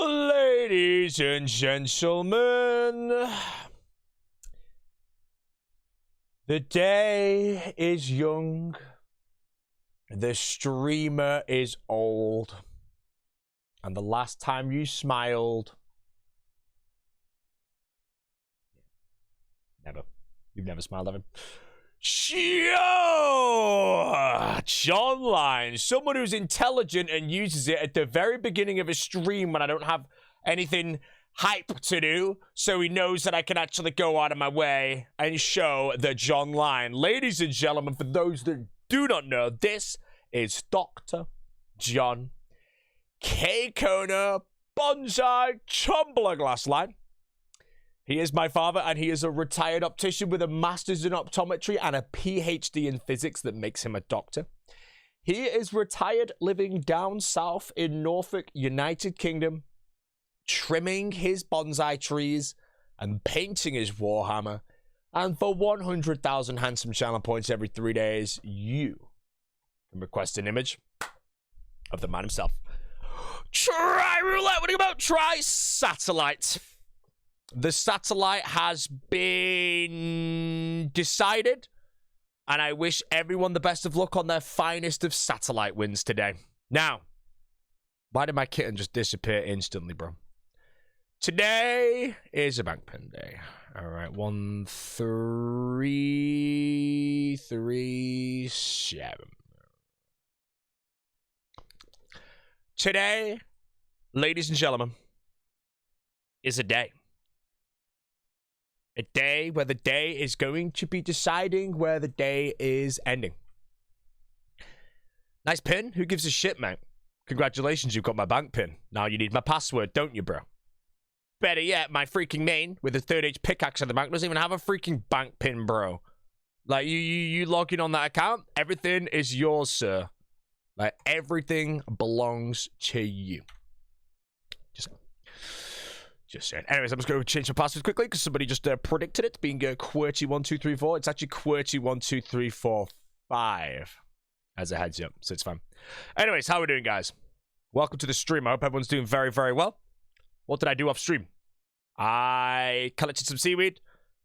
Ladies and gentlemen, the day is young, the streamer is old, and the last time you smiled, never. You've never smiled at him. John Line, someone who's intelligent and uses it at the very beginning of a stream when I don't have anything hype to do, so he knows that I can actually go out of my way and show the John Line. Ladies and gentlemen, for those that do not know, this is Dr. John K. Kona Bonsai Tumbler Glass Line. He is my father, and he is a retired optician with a master's in optometry and a PhD in physics that makes him a doctor. He is retired, living down south in Norfolk, United Kingdom, trimming his bonsai trees and painting his Warhammer. And for 100,000 handsome channel points every 3 days, you can request an image of the man himself. Try roulette. What do you about try satellite? The satellite has been decided, and I wish everyone the best of luck on their finest of satellite wins today. Now, why did my kitten just disappear instantly, bro? Today is a bank pin day. All right, 1337. Today, ladies and gentlemen, is a day. A day where the day is going to be deciding where the day is ending. Nice pin. Who gives a shit, mate? Congratulations, you've got my bank pin. Now you need my password, don't you, bro? Better yet, my freaking main with a 3rd H pickaxe at the bank doesn't even have a freaking bank pin, bro. Like, you log in on that account, everything is yours, sir. Like, everything belongs to you. Just saying. Anyways, I'm just going to change my password quickly because somebody just predicted it being QWERTY1234. It's actually QWERTY12345 as a heads up, so it's fine. Anyways, how are we doing, guys? Welcome to the stream. I hope everyone's doing very, very well. What did I do off stream? I collected some seaweed,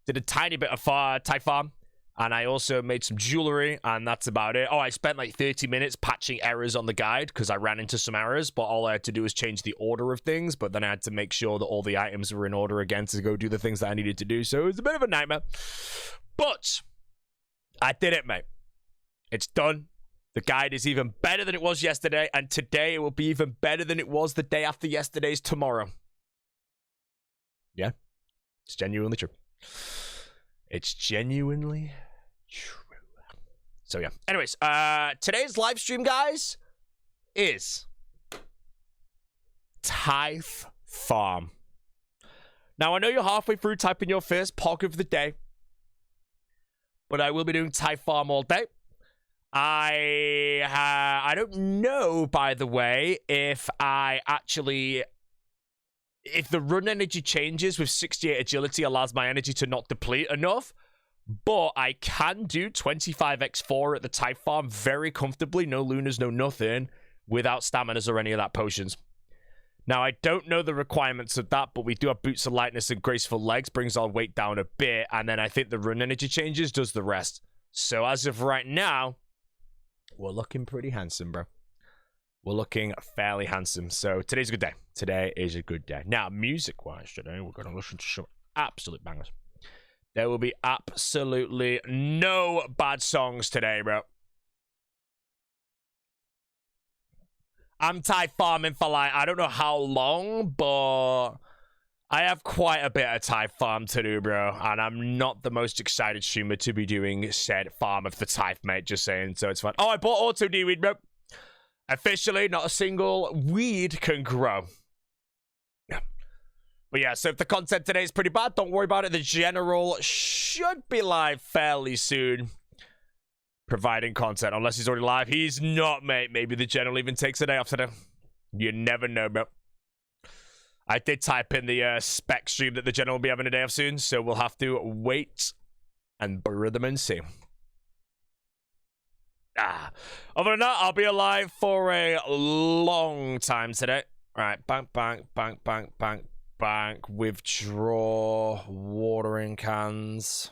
did a tiny bit of Thai farm, and I also made some jewelry, and that's about it. Oh, I spent like 30 minutes patching errors on the guide because I ran into some errors, but all I had to do was change the order of things, but then I had to make sure that all the items were in order again to go do the things that I needed to do, so it was a bit of a nightmare. But I did it, mate. It's done. The guide is even better than it was yesterday, and today it will be even better than it was the day after yesterday's tomorrow. Yeah, it's genuinely true. It's genuinely true. So yeah. Anyways, today's live stream, guys, is Tithe Farm. Now, I know you're halfway through typing your first pog of the day, but I will be doing Tithe Farm all day. I don't know, by the way, if the run energy changes with 68 agility allows my energy to not deplete enough, but I can do 25x4 at the Tithe Farm very comfortably, no lunas, no nothing, without staminas or any of that potions. Now, I don't know the requirements of that, but we do have Boots of Lightness and Graceful Legs, brings our weight down a bit, and then I think the run energy changes does the rest. So as of right now, we're looking pretty handsome, bro. We're looking fairly handsome. So today's a good day. Today is a good day. Now, music-wise today, we're going to listen to some absolute bangers. There will be absolutely no bad songs today, bro. I'm Tithe farming for like, I don't know how long, but I have quite a bit of Tithe farm to do, bro. And I'm not the most excited streamer to be doing said farm of the Tithe, mate. Just saying, so it's fun. Oh, I bought auto D-weed, bro. Officially, not a single weed can grow. Yeah. But yeah, so if the content today is pretty bad, don't worry about it. The general should be live fairly soon. Providing content, unless he's already live. He's not, mate. Maybe the general even takes a day off today. You never know, bro. I did type in the spec stream that the general will be having a day off soon, so we'll have to wait and brew them and see. Other than that, I'll be alive for a long time today. Right, bank, bank, bank, bank, bank, bank. Withdraw watering cans.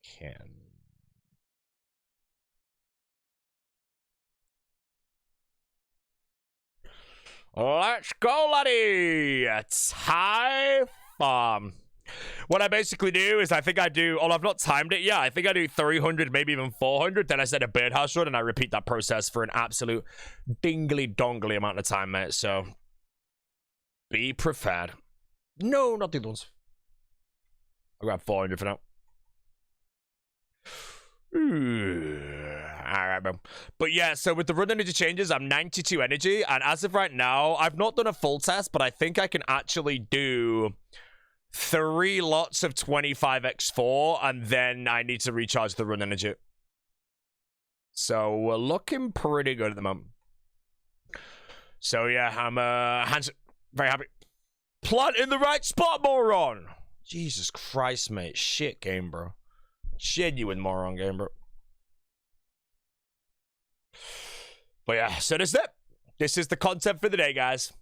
Can. Let's go, laddie! It's high farm. What I basically do is I think I do, I've not timed it yet. I think I do 300, maybe even 400. Then I set a birdhouse run and I repeat that process for an absolute dingly-dongly amount of time, mate. So be prepared. No, not the other ones. I'll grab 400 for now. Alright, bro. But yeah, so with the run energy changes, I'm 92 energy. And as of right now, I've not done a full test, but I think I can actually do 3 lots of 25x4, and then I need to recharge the run energy. So we're looking pretty good at the moment. So yeah, I'm very happy. Plant in the right spot, moron! Jesus Christ, mate. Shit game, bro. Genuine moron game, bro. But yeah, so this is it. This is the content for the day, guys.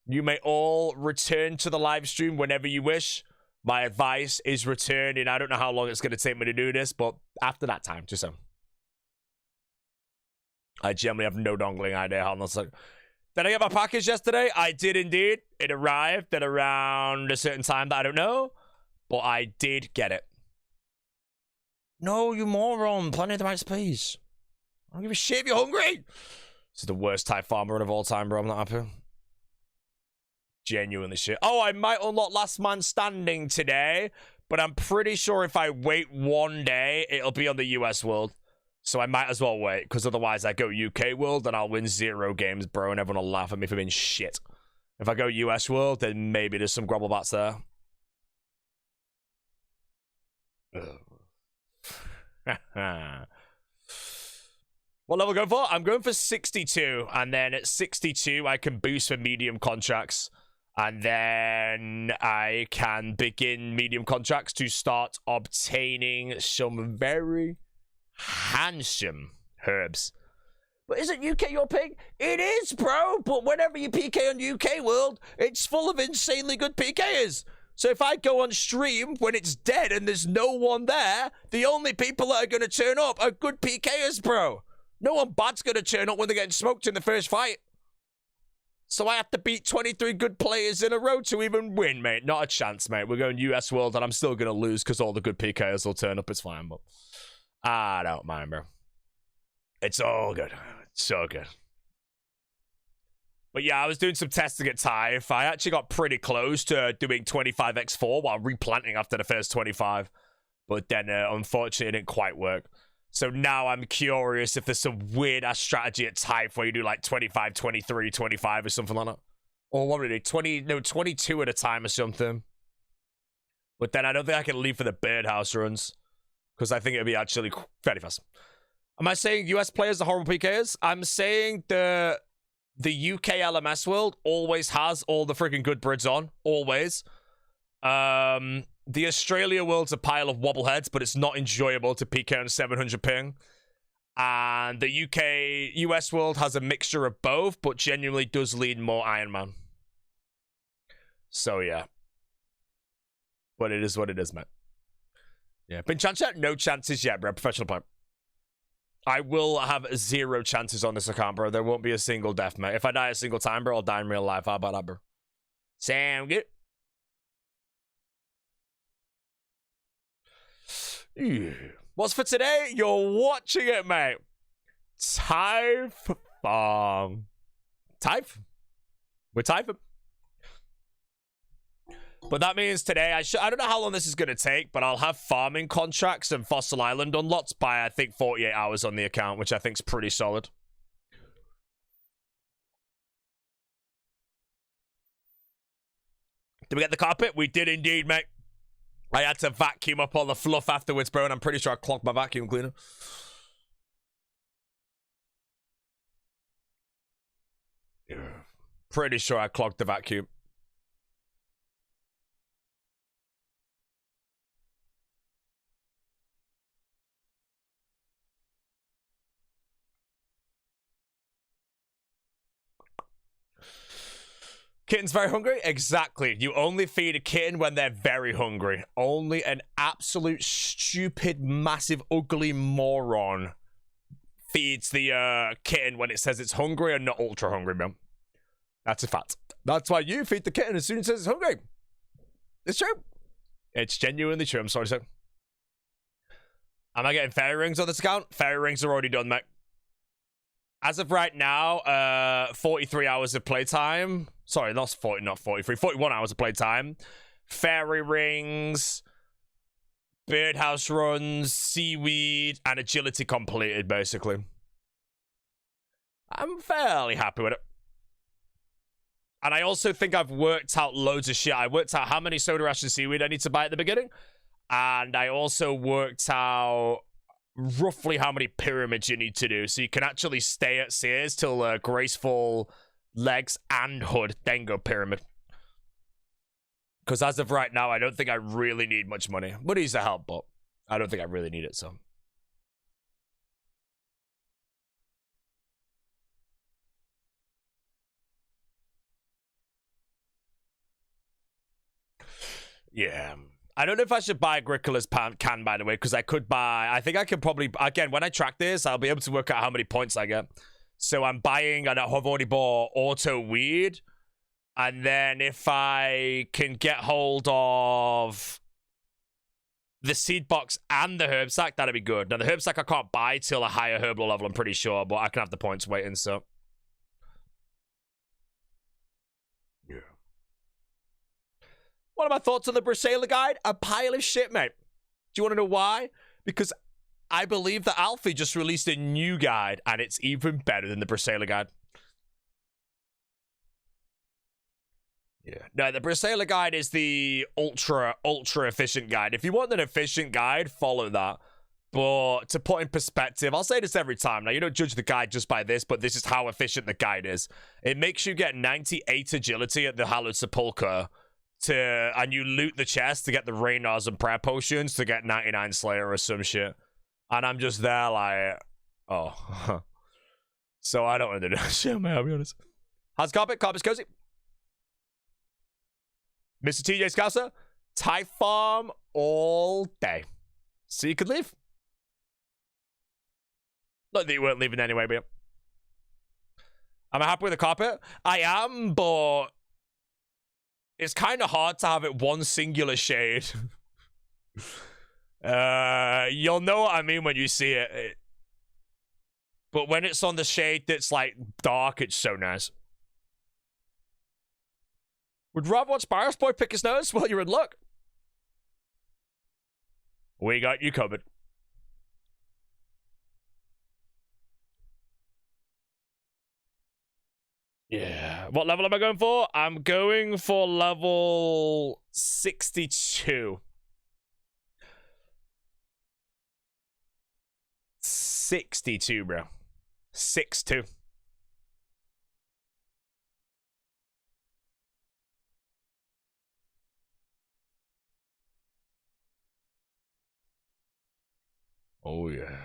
You may all return to the live stream whenever you wish. My advice is return in, I don't know how long it's going to take me to do this, but after that time, just so. I generally have no dongling idea how long it's like. Did I get my package yesterday? I did indeed. It arrived at around a certain time that I don't know, but I did get it. No, you moron. Plenty of the right space. I don't give a shit if you're hungry. This is the worst type farmer run of all time, bro. I'm not happy. Genuinely shit. Oh, I might unlock last man standing today, but I'm pretty sure if I wait one day, it'll be on the US World. So I might as well wait, because otherwise I go UK World and I'll win 0 games, bro, and everyone will laugh at me for being shit. If I go US World, then maybe there's some grubble bats there. What level going for? I'm going for 62, and then at 62 I can boost for medium contracts, and then I can begin medium contracts to start obtaining some very handsome herbs. But isn't UK your pig? It is, bro, but whenever you PK on UK World, it's full of insanely good PKers. So if I go on stream when it's dead and there's no one there, the only people that are going to turn up are good PKers, bro. No one bad's going to turn up when they're getting smoked in the first fight. So I have to beat 23 good players in a row to even win, mate. Not a chance, mate. We're going US World, and I'm still going to lose because all the good PKers will turn up. It's fine, but I don't mind, bro. It's all good. It's so good. But yeah, I was doing some testing at TIFE. I actually got pretty close to doing 25x4 while replanting after the first 25. But then, unfortunately, it didn't quite work. So now I'm curious if there's some weird-ass strategy at TIFE where you do like 25, 23, 25 or something like that. Or what would it do? 22 at a time or something. But then I don't think I can leave for the birdhouse runs, because I think it'd be actually very fast. Am I saying US players are horrible PKers? I'm saying the UK LMS world always has all the freaking good brids on. Always. The Australia world's a pile of wobbleheads, but it's not enjoyable to PK on 700 ping. And the US world has a mixture of both, but genuinely does lead more Iron Man. So, yeah. But it is what it is, man. Yeah, been chance yet? No chances yet, bro. Professional player. I will have 0 chances on this account, bro. There won't be a single death, mate. If I die a single time, bro, I'll die in real life. How about that, bro? Sound good? What's for today? You're watching it, mate. Type farm. Type? We're typing. But that means today, I don't know how long this is going to take, but I'll have farming contracts and Fossil Island unlocked by, I think, 48 hours on the account, which I think is pretty solid. Did we get the carpet? We did indeed, mate. I had to vacuum up all the fluff afterwards, bro, and I'm pretty sure I clogged my vacuum cleaner. Pretty sure I clogged the vacuum. Kitten's very hungry? Exactly. You only feed a kitten when they're very hungry. Only an absolute stupid, massive, ugly moron feeds the kitten when it says it's hungry and not ultra hungry, man. That's a fact. That's why you feed the kitten as soon as it says it's hungry. It's true. It's genuinely true. I'm sorry, sir. Am I getting fairy rings on this account? Fairy rings are already done, mate. As of right now, 43 hours of playtime. Sorry, not 43. 41 hours of playtime. Fairy rings, birdhouse runs, seaweed, and agility completed, basically. I'm fairly happy with it. And I also think I've worked out loads of shit. I worked out how many soda ash and seaweed I need to buy at the beginning. And I also worked out roughly how many pyramids you need to do. So you can actually stay at Sears till graceful legs and hood, then go pyramid. Because as of right now, I don't think I really need much money. Money's a help, but I don't think I really need it, so. Yeah. I don't know if I should buy Agricola's can, by the way, because I could buy... I think I could probably... Again, when I track this, I'll be able to work out how many points I get. So I'm buying, and I've already bought Auto Weed. And then if I can get hold of the seed box and the herb sack, that'd be good. Now, the herb sack I can't buy till a higher herbal level, I'm pretty sure, but I can have the points waiting, so... Yeah. What are my thoughts on the B0aty's guide? A pile of shit, mate. Do you want to know why? Because I believe that Alfie just released a new guide, and it's even better than the B0aty's guide. Yeah. No, the B0aty's guide is the ultra efficient guide. If you want an efficient guide, follow that. But to put in perspective, I'll say this every time. Now, you don't judge the guide just by this, but this is how efficient the guide is. It makes you get 98 agility at the Hallowed Sepulchre, and you loot the chest to get the Raynars and prayer potions to get 99 Slayer or some shit. And I'm just there like, oh. So I don't want to do that shit, man, I'll be honest. How's carpet? Carpet's cozy. Mr. TJ Scouser, Thai farm all day. So you could leave. Not that you weren't leaving anyway, but am I happy with the carpet? I am, but it's kind of hard to have it one singular shade. You'll know what I mean when you see it. But when it's on the shade that's like dark, it's so nice. Would Rob watch Barris Boy pick his nose? Well, you're in luck. We got you covered. Yeah. What level am I going for? I'm going for level 62. 62, bro. 6-2. Oh, yeah.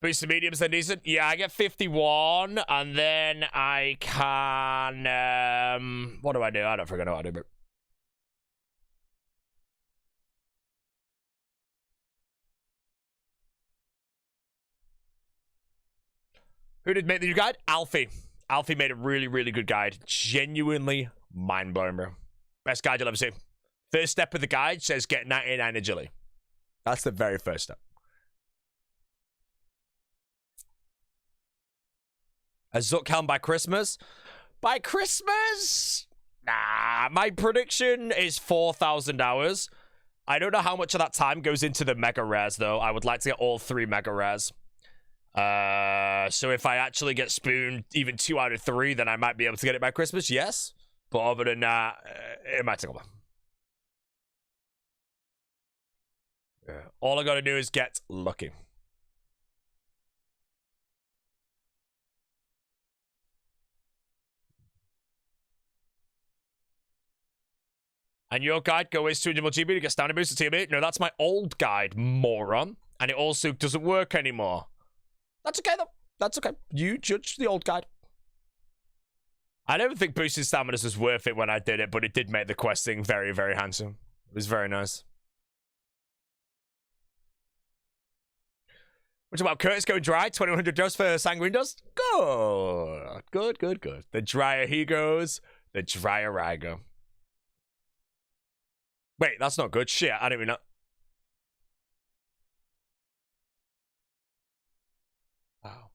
Boost the mediums, they're decent. Yeah, I get 51, and then I can... what do? I don't forget what I do, but... Who did make the new guide? Alfie. Alfie made a really, really good guide. Genuinely mind-blowing, bro. Best guide you'll ever see. First step of the guide says get 99 agility. That's the very first step. A Zuck by Christmas? By Christmas? Nah, my prediction is 4,000 hours. I don't know how much of that time goes into the mega rares, though. I would like to get all 3 mega rares. So if I actually get spooned even 2 out of 3, then I might be able to get it by Christmas, yes. But other than that, it might take a while. Yeah. All I gotta do is get lucky. And your guide, go waste 200 GB to get standard boost to team 8. No, that's my old guide, moron. And it also doesn't work anymore. That's okay, though. That's okay. You judge the old guide. I never think boosting stamina was worth it when I did it, but it did make the quest thing very, very handsome. It was very nice. What's about Curtis going dry? 2100 dust for Sanguine Dust? Good. Good, good, good. The drier he goes, the drier I go. Wait, that's not good. Shit, I didn't even know. Wow.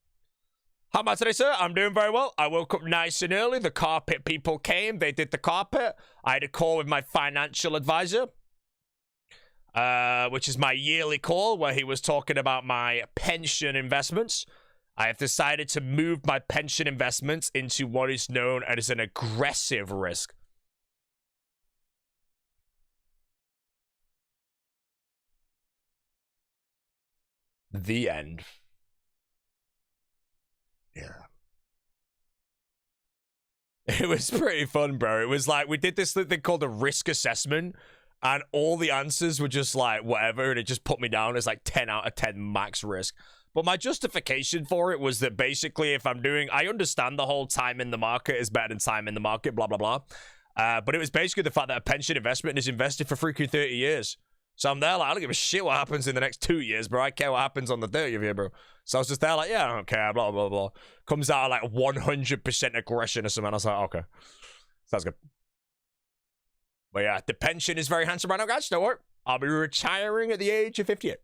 How about today, sir? I'm doing very well. I woke up nice and early. The carpet people came. They did the carpet. I had a call with my financial advisor, which is my yearly call, where he was talking about my pension investments. I have decided to move my pension investments into what is known as an aggressive risk. The end. Yeah. It was pretty fun, bro. It was like, we did this thing called a risk assessment, and all the answers were just like, whatever, and it just put me down as like 10 out of 10 max risk. But my justification for it was that basically if I'm doing, I understand the whole time in the market is better than time in the market, blah, blah, blah. But it was basically the fact that a pension investment is invested for freaking 30 years. So I'm there like, I don't give a shit what happens in the next 2 years, bro. I care what happens on the 30th year, bro. So I was just there like, yeah, I don't care, blah, blah, blah. Comes out like 100% aggression or something. I was like, okay. Sounds good. But yeah, the pension is very handsome right now, guys. Don't worry. I'll be retiring at the age of 58.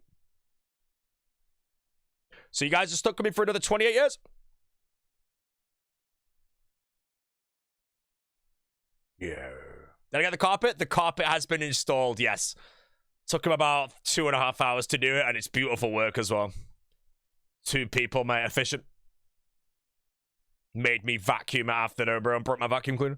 So you guys are stuck with me for another 28 years? Yeah. Did I get the carpet? The carpet has been installed, yes. Took him about 2.5 hours to do it, and it's beautiful work as well. 2 people, mate, efficient. Made me vacuum it after though, bro, and brought my vacuum cleaner.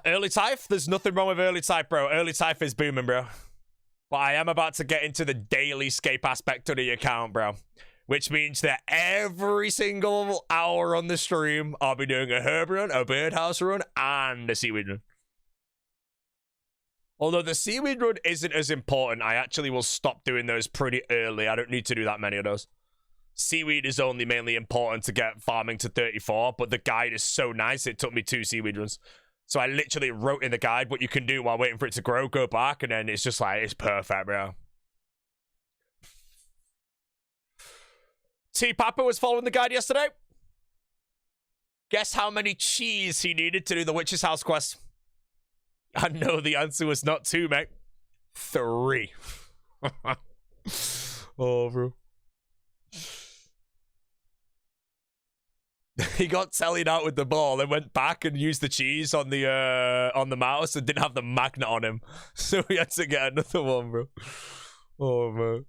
Early type? There's nothing wrong with early type, bro. Early type is booming, bro. But I am about to get into the daily scape aspect of the account, bro. Which means that every single hour on the stream, I'll be doing a herb run, a birdhouse run, and a seaweed run. Although the seaweed run isn't as important, I actually will stop doing those pretty early. I don't need to do that many of those. Seaweed is only mainly important to get farming to 34, but the guide is so nice, it took me 2 seaweed runs. So I literally wrote in the guide what you can do while waiting for it to grow, go back, and then it's just like, it's perfect, bro. T. Papa was following the guide yesterday. Guess how many cheese he needed to do the witch's house quest? I know the answer was not 2, mate. 3. Oh, bro. He got tallied out with the ball and went back and used the cheese on the mouse and didn't have the magnet on him. So he had to get another one, bro. Oh, man.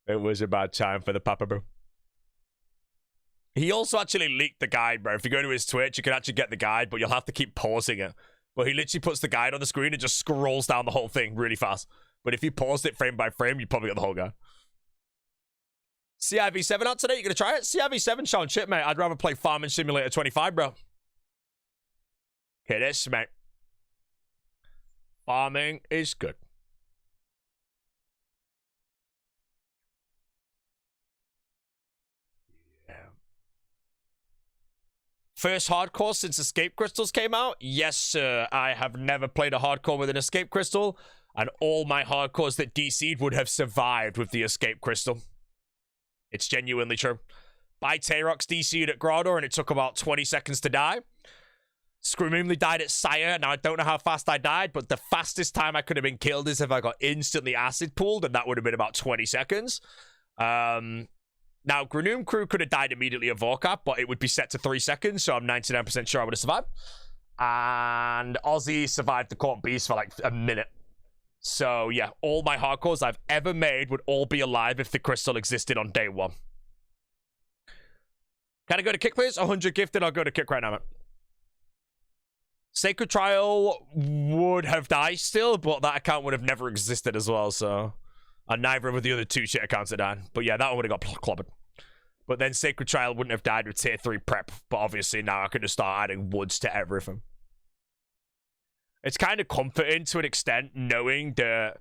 It was a bad time for the Papa, bro. He also actually leaked the guide, bro. If you go to his Twitch, you can actually get the guide, but you'll have to keep pausing it. But he literally puts the guide on the screen and just scrolls down the whole thing really fast. But if you paused it frame by frame, you probably got the whole guide. CIV7 out today? You gonna try it? CIV7 sound shit, mate. I'd rather play Farming Simulator 25, bro. Okay, this, mate. Farming is good. Yeah. First hardcore since Escape Crystals came out? Yes, sir. I have never played a hardcore with an Escape Crystal, and all my hardcores that DC'd would have survived with the Escape Crystal. It's genuinely true. Biterox DC'd at Grotto, and it took about 20 seconds to die. Screamingly died at Sire. Now, I don't know how fast I died, but the fastest time I could have been killed is if I got instantly acid pooled, and that would have been about 20 seconds. Now, Granoom Crew could have died immediately at Vorkap, but it would be set to 3 seconds, so I'm 99% sure I would have survived. And Ozzy survived the Court Beast for like a minute. So, yeah, all my hardcores I've ever made would all be alive if the crystal existed on day 1. Can I go to kick, please? 100 gifted, I'll go to kick right now, man. Sacred Trial would have died still, but that account would have never existed as well, so... And neither of the other 2 shit accounts that died. But yeah, that one would have got clobbered. But then Sacred Trial wouldn't have died with tier 3 prep. But obviously now I can just start adding woods to everything. It's kind of comforting to an extent knowing that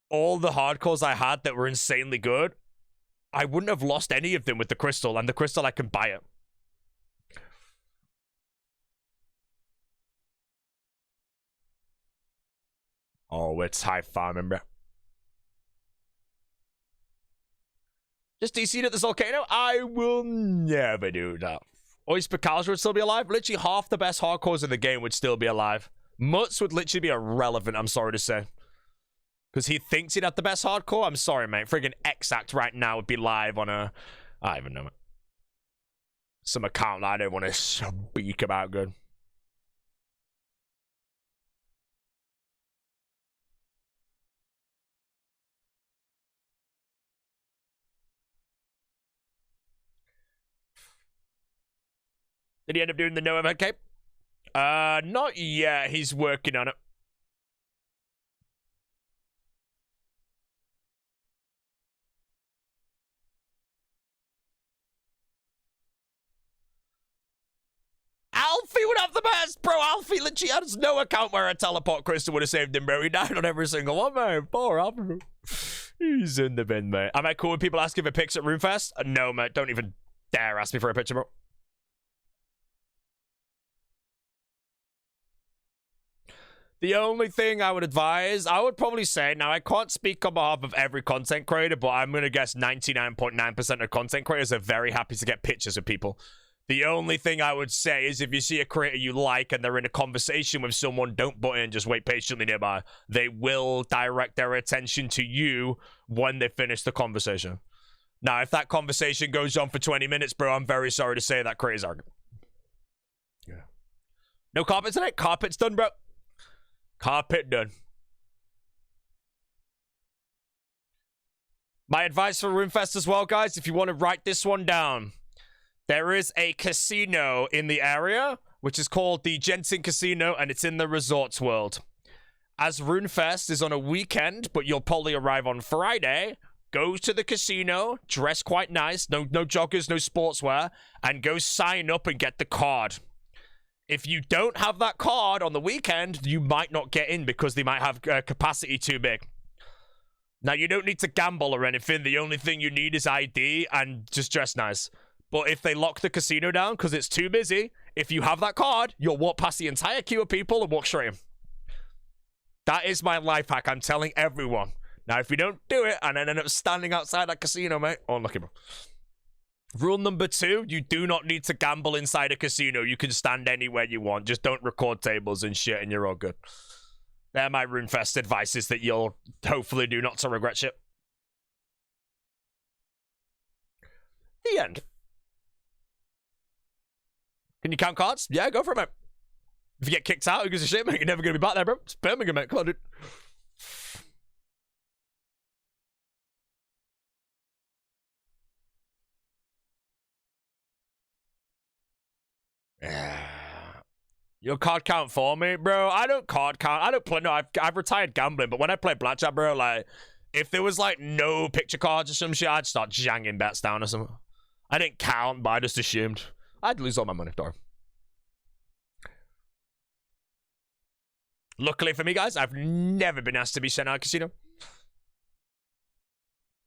all the hardcores I had that were insanely good, I wouldn't have lost any of them with the crystal. And the crystal, I can buy it. Oh, it's high farming, bro. Just DC'd at this volcano? I will never do that. Oyster Calza would still be alive. Literally half the best hardcores in the game would still be alive. Mutz would literally be irrelevant, I'm sorry to say. Because he thinks he'd have the best hardcore? I'm sorry, mate. Friggin' Exact right now would be live on a... I don't even know it. Some account that I don't want to speak about good. Did he end up doing the no event cape? Not yet. He's working on it. Alfie would have the best, bro. Alfie literally has no account where a teleport crystal would have saved him, bro. He died on every single one, man. Poor Alfie. He's in the bin, mate. Am I cool when people ask if it pics at RuneFest? No, mate. Don't even dare ask me for a picture, bro. The only thing I would advise, I would probably say, now I can't speak on behalf of every content creator, but I'm going to guess 99.9% of content creators are very happy to get pictures of people. The only thing I would say is if you see a creator you like and they're in a conversation with someone, don't butt in, just wait patiently nearby. They will direct their attention to you when they finish the conversation. Now, if that conversation goes on for 20 minutes, bro, I'm very sorry to say that creator's argument. Yeah. No carpet tonight? Carpet's done, bro. Carpet done. My advice for RuneFest as well, guys, if you want to write this one down, there is a casino in the area, which is called the Jensen Casino, and it's in the Resorts World. As RuneFest is on a weekend, but you'll probably arrive on Friday, go to the casino, dress quite nice, no joggers, no sportswear, and go sign up and get the card. If you don't have that card on the weekend, you might not get in because they might have capacity too big. Now, you don't need to gamble or anything. The only thing you need is ID and just dress nice. But if they lock the casino down because it's too busy, if you have that card, you'll walk past the entire queue of people and walk straight in. That is my life hack. I'm telling everyone. Now, if you don't do it and then end up standing outside that casino, mate, unlucky, bro. Rule number 2, you do not need to gamble inside a casino. You can stand anywhere you want. Just don't record tables and shit and you're all good. They're my RuneFest advices that you'll hopefully do not to regret shit. The end. Can you count cards? Yeah, go for it, mate. If you get kicked out, who gives a shit, mate? You're never going to be back there, bro. It's Birmingham, mate. Come on, dude. Your card count for me, bro? I don't card count. I don't play. No, I've retired gambling, but when I play blackjack, bro, like, if there was, like, no picture cards or some shit, I'd start janging bets down or something. I didn't count, but I just assumed. I'd lose all my money, sorry. Luckily for me, guys, I've never been asked to be sent out of casino.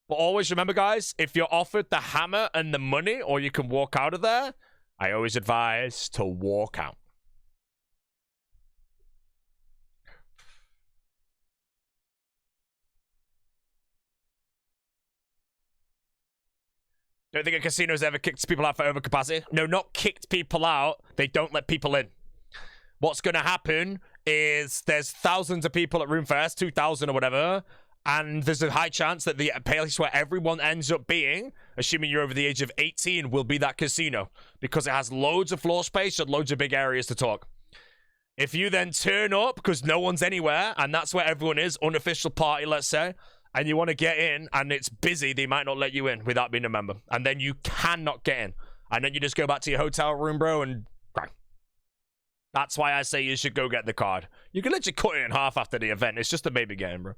But always remember, guys, if you're offered the hammer and the money, or you can walk out of there, I always advise to walk out. Don't think a casino's ever kicked people out for overcapacity? No, not kicked people out. They don't let people in. What's going to happen is there's thousands of people at RuneFest, 2,000 or whatever, and there's a high chance that the place where everyone ends up being, assuming you're over the age of 18, will be that casino, because it has loads of floor space and loads of big areas to talk. If you then turn up, because no one's anywhere, and that's where everyone is, unofficial party, let's say, and you want to get in, and it's busy, they might not let you in without being a member. And then you cannot get in. And then you just go back to your hotel room, bro, and cry. That's why I say you should go get the card. You can literally cut it in half after the event. It's just a baby game, bro.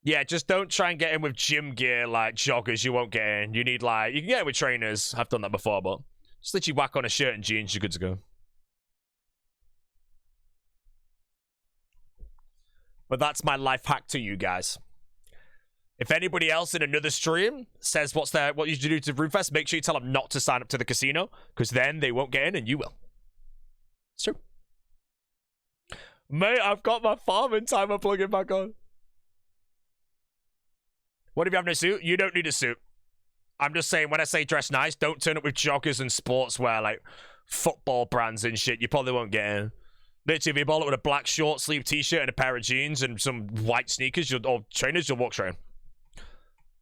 Yeah, just don't try and get in with gym gear like joggers. You won't get in. You need like, you can get in with trainers. I've done that before, but just let you whack on a shirt and jeans. You're good to go. But that's my life hack to you guys. If anybody else in another stream says what you should do to RuneFest, make sure you tell them not to sign up to the casino, because then they won't get in and you will. It's true. Mate, I've got my farming timer plugging back on. What if you have no suit? You don't need a suit. I'm just saying, when I say dress nice, don't turn up with joggers and sportswear, like football brands and shit. You probably won't get in. Literally, if you ball it with a black short sleeve t-shirt and a pair of jeans and some white sneakers or trainers, you'll walk straight in.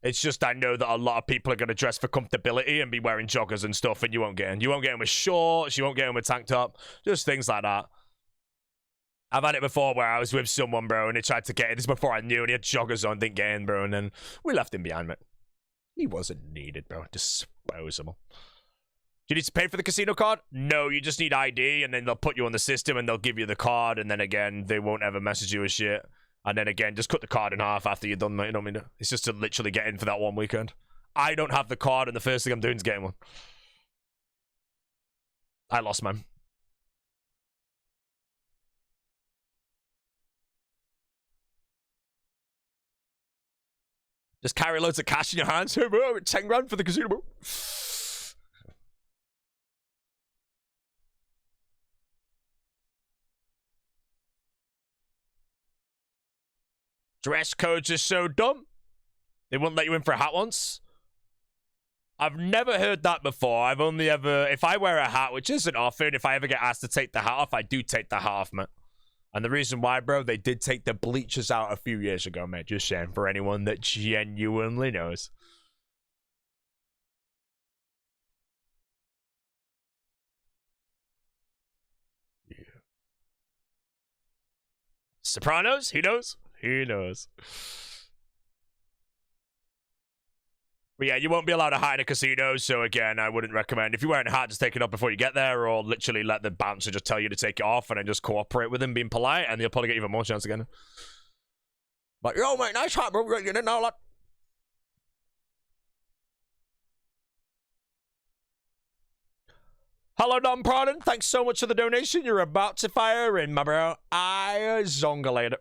It's just, I know that a lot of people are going to dress for comfortability and be wearing joggers and stuff, and you won't get in. You won't get in with shorts, you won't get in with tank top, just things like that. I've had it before where I was with someone, bro, and he tried to get in. This is before I knew, and he had joggers on, didn't get in, bro, and then we left him behind, mate. He wasn't needed, bro. Disposable. Do you need to pay for the casino card? No, you just need ID, and then they'll put you on the system, and they'll give you the card, and then again, they won't ever message you with shit. And then again, just cut the card in half after you're done, mate. You know what I mean? It's just to literally get in for that one weekend. I don't have the card, and the first thing I'm doing is getting one. I lost mine. Just carry loads of cash in your hands. Hey, bro, 10 grand for the casino, bro. Dress codes are so dumb. They wouldn't let you in for a hat once. I've never heard that before. I've only ever... If I wear a hat, which isn't often, if I ever get asked to take the hat off, I do take the hat off, man. And the reason why, bro, they did take the bleachers out a few years ago, mate. Just saying, for anyone that genuinely knows. Yeah. Sopranos? He knows. He knows. But yeah, you won't be allowed to hide in a casino, so again, I wouldn't recommend. If you're wearing a hat, just take it off before you get there, or literally let the bouncer just tell you to take it off and then just cooperate with him being polite, and you'll probably get even more chance again. Like, yo, mate, nice hat, bro. You didn't know that. Hello, Dom Pardon. Thanks so much for the donation. You're about to fire in, my bro. I zongulated.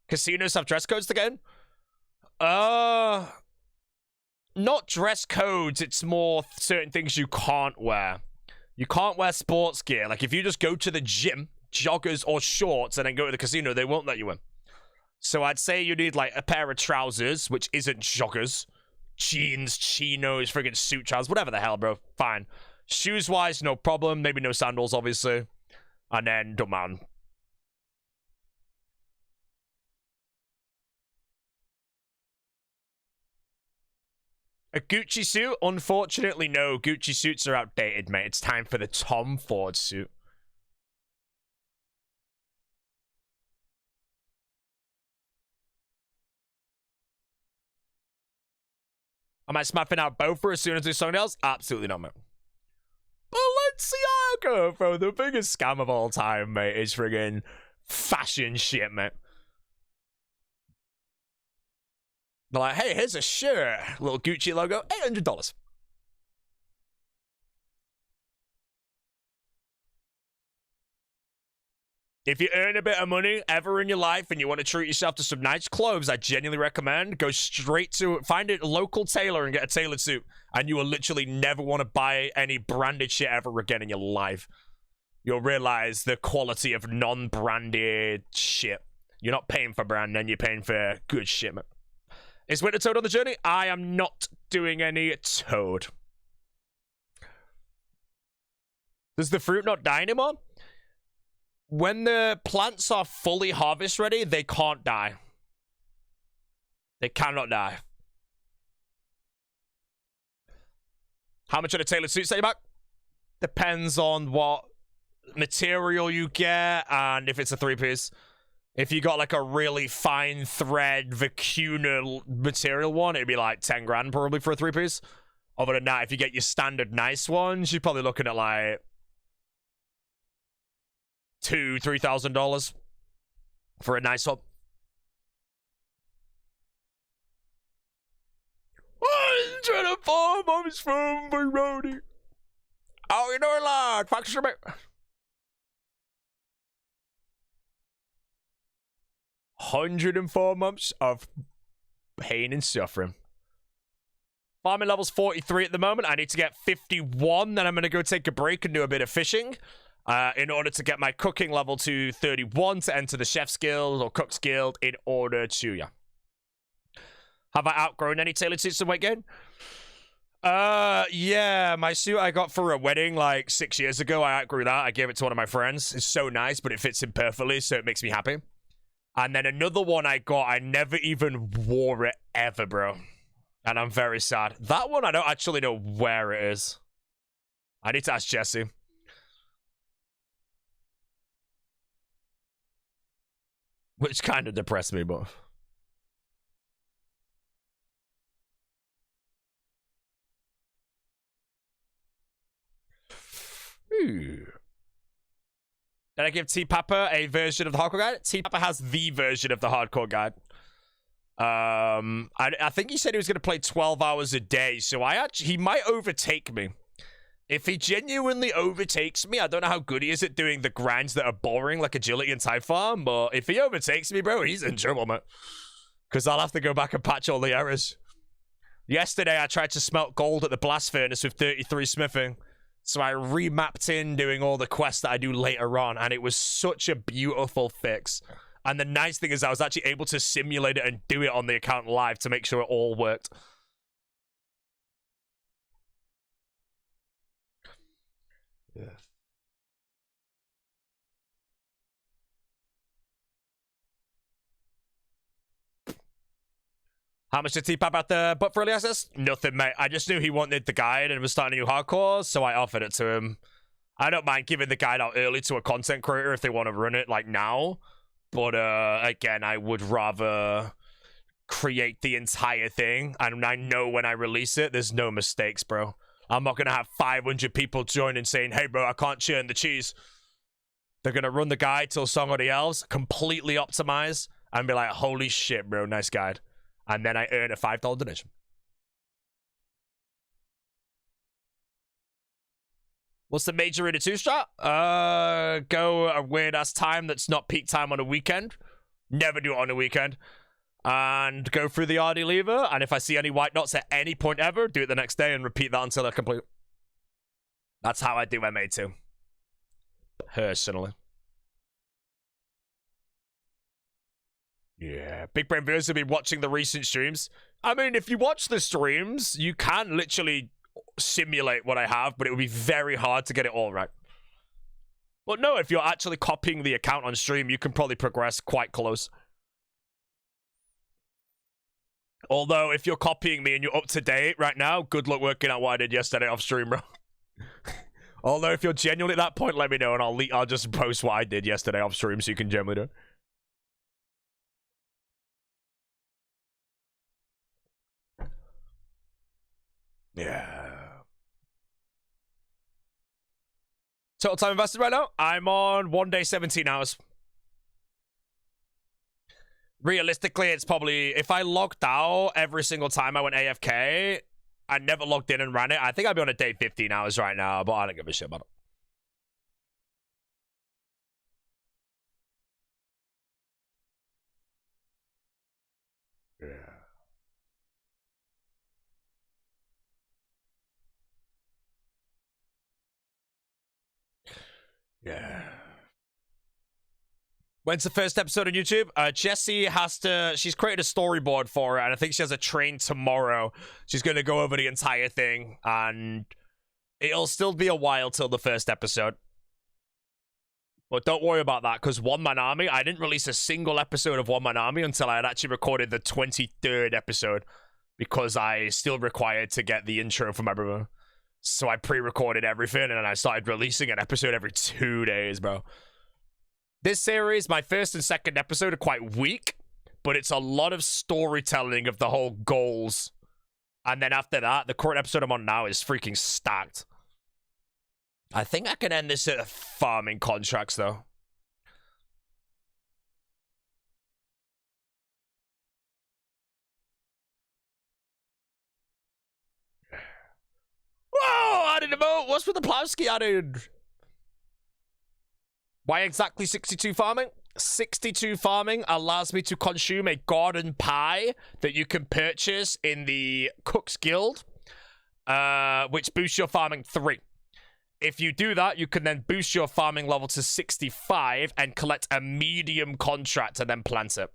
Casinos have dress codes again? Not dress codes. It's more certain things you can't wear. You can't wear sports gear. Like, if you just go to the gym, joggers or shorts, and then go to the casino, they won't let you in. So I'd say you need, like, a pair of trousers, which isn't joggers. Jeans, chinos, friggin' suit trousers, whatever the hell, bro. Fine. Shoes-wise, no problem. Maybe no sandals, obviously. And then, don't mind. A Gucci suit? Unfortunately, no. Gucci suits are outdated, mate. It's time for the Tom Ford suit. Am I smapping out Beaufort as soon as there's something else? Absolutely not, mate. Balenciaga, bro. The biggest scam of all time, mate, is friggin' fashion shit, mate. They're like, hey, here's a shirt. Little Gucci logo, $800. If you earn a bit of money ever in your life and you want to treat yourself to some nice clothes, I genuinely recommend go straight to find a local tailor and get a tailored suit. And you will literally never want to buy any branded shit ever again in your life. You'll realize the quality of non-branded shit. You're not paying for brand, then you're paying for good shit, man. Is Winter Toad on the journey? I am not doing any Toad. Does the fruit not die anymore? When the plants are fully harvest ready, they can't die. They cannot die. How much of the tailored suit say back? Depends on what material you get and if it's a 3-piece. If you got like a really fine thread vicuna material one, it'd be like 10 grand probably for a 3-piece. Other than that, if you get your standard nice ones, you're probably looking at like $2,000-$3,000 for a nice one. 104 months from B0aty. How you doing, lad? Thanks for me. 104 months of pain and suffering. Farming level's 43 at the moment. I need to get 51. Then I'm going to go take a break and do a bit of fishing. In order to get my cooking level to 31 to enter the Chef's Guild or Cook's Guild in order to, yeah. Have I outgrown any tailored suits and weight gain? Yeah, my suit I got for a wedding like 6 years ago. I outgrew that. I gave it to one of my friends. It's so nice, but it fits him perfectly, so it makes me happy. And then another one I got, I never even wore it ever, bro. And I'm very sad. That one, I don't actually know where it is. I need to ask Jesse. Which kind of depressed me, but... Ooh. Did I give T-Papa a version of the hardcore guide? T-Papa has the version of the hardcore guide. I think he said he was going to play 12 hours a day, so he might overtake me. If he genuinely overtakes me, I don't know how good he is at doing the grinds that are boring, like agility and type farm, but if he overtakes me, bro, he's in trouble, man. Because I'll have to go back and patch all the errors. Yesterday, I tried to smelt gold at the blast furnace with 33 smithing. So I remapped in doing all the quests that I do later on, and it was such a beautiful fix. And the nice thing is I was actually able to simulate it and do it on the account live to make sure it all worked. Yeah. How much did T-Pap at the butt for early access? Nothing, mate. I just knew he wanted the guide and was starting a new hardcore, so I offered it to him. I don't mind giving the guide out early to a content creator if they want to run it, like, now. But, again, I would rather create the entire thing. And I know when I release it, there's no mistakes, bro. I'm not going to have 500 people join and saying, hey, bro, I can't churn the cheese. They're going to run the guide till Song of the Elves, completely optimize, and be like, holy shit, bro, nice guide. And then I earn a $5 donation. What's the major in a 2-shot? Go a weird-ass time that's not peak time on a weekend. Never do it on a weekend. And go through the RD lever. And if I see any white dots at any point ever, do it the next day and repeat that until I complete. That's how I do MA2. Personally. Yeah, Big Brain viewers have been watching the recent streams. I mean, if you watch the streams, you can literally simulate what I have, but it would be very hard to get it all right. But no, if you're actually copying the account on stream, you can probably progress quite close. Although, if you're copying me and you're up to date right now, good luck working out what I did yesterday off stream, bro. Although, if you're genuinely at that point, let me know, and I'll just post what I did yesterday off stream so you can genuinely do it. Yeah. Total time invested right now? I'm on 1 day, 17 hours. Realistically, it's probably... If I logged out every single time I went AFK, I never logged in and ran it. I think I'd be on a day 15 hours right now, but I don't give a shit about it. Yeah. Yeah. When's the first episode on YouTube? Jessie has to... She's created a storyboard for it, and I think she has a train tomorrow. She's going to go over the entire thing, and it'll still be a while till the first episode. But don't worry about that, because One Man Army, I didn't release a single episode of One Man Army until I had actually recorded the 23rd episode, because I still required to get the intro from my brother. So I pre-recorded everything, and then I started releasing an episode every 2 days, bro. This series, my first and second episode are quite weak, but it's a lot of storytelling of the whole goals. And then after that, the current episode I'm on now is freaking stacked. I think I can end this at farming contracts, though. added emote. What's with the Plowski added? Why exactly 62 farming? 62 farming allows me to consume a garden pie that you can purchase in the Cook's Guild, which boosts your farming 3. If you do that, you can then boost your farming level to 65 and collect a medium contract and then plant it.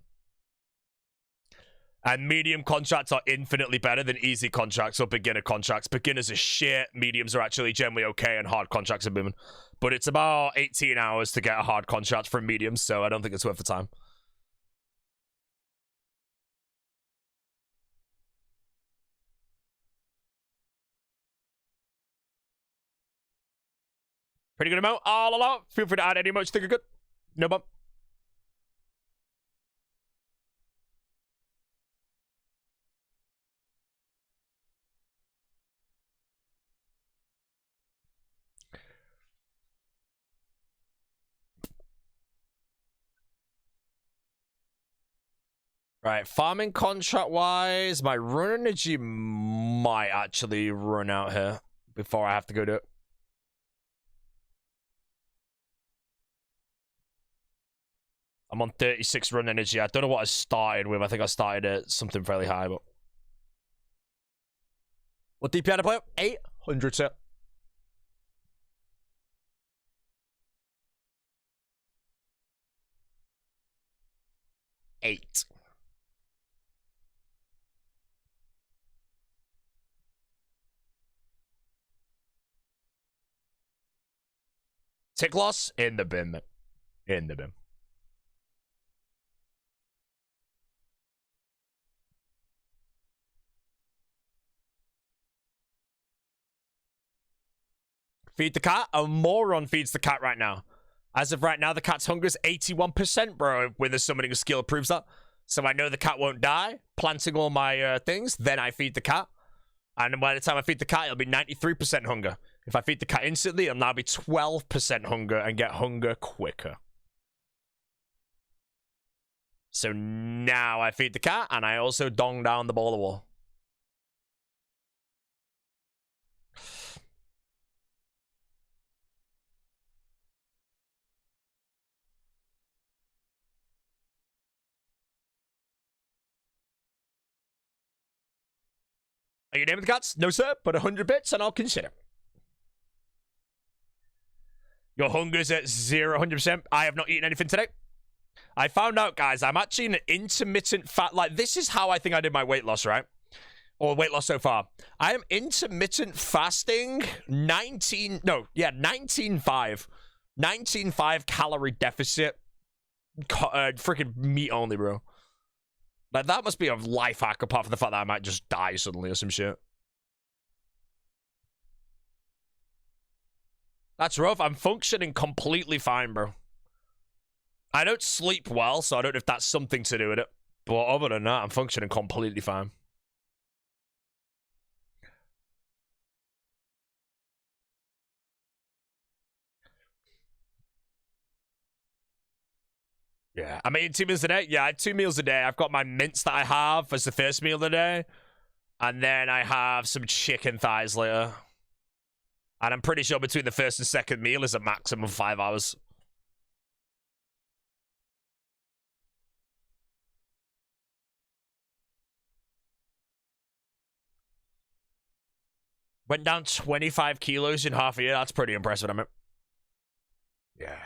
And medium contracts are infinitely better than easy contracts or beginner contracts. Beginners are shit. Mediums are actually generally okay, and hard contracts are booming. But it's about 18 hours to get a hard contract from mediums, so I don't think it's worth the time. Pretty good amount. All along. Feel free to add any emotes you think are good. No bump. Right, farming contract-wise, my run energy might actually run out here before I have to go do it. I'm on 36 run energy. I don't know what I started with. I think I started at something fairly high, but... What DP had to play up? 800 set. Eight. Tick loss in the bin, man. In the bin. Feed the cat. A moron feeds the cat right now. As of right now, the cat's hunger is 81%, bro. When the summoning skill proves that. So I know the cat won't die. Planting all my things. Then I feed the cat. And by the time I feed the cat, it'll be 93% hunger. If I feed the cat instantly, it'll now be 12% hunger and get hunger quicker. So now I feed the cat, and I also dong down the ball of wall. Are you naming the cats? No, sir, but 100 bits, and I'll consider. Your hunger's at 100%. I have not eaten anything today. I found out, guys, I'm actually an intermittent fat... Like, this is how I think I did my weight loss, right? Or weight loss so far. I am intermittent fasting 19.5. 19.5 calorie deficit. Freaking meat only, bro. Like, that must be a life hack apart from the fact that I might just die suddenly or some shit. That's rough. I'm functioning completely fine, bro. I don't sleep well, so I don't know if that's something to do with it. But other than that, I'm functioning completely fine. Yeah, I'm eating 2 meals a day. Yeah, I had 2 meals a day. I've got my mince that I have as the first meal of the day. And then I have some chicken thighs later. And I'm pretty sure between the first and second meal is a maximum of 5 hours. Went down 25 kilos in half a year. That's pretty impressive, I mean. Yeah.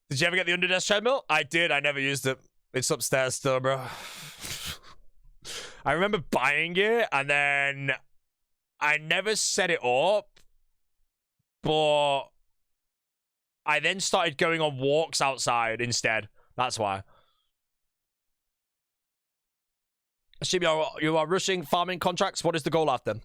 Did you ever get the Underdesk treadmill? I did. I never used it. It's upstairs still, bro. I remember buying it, and then I never set it up, but I then started going on walks outside instead. That's why. Assume you are rushing farming contracts. What is the goal after?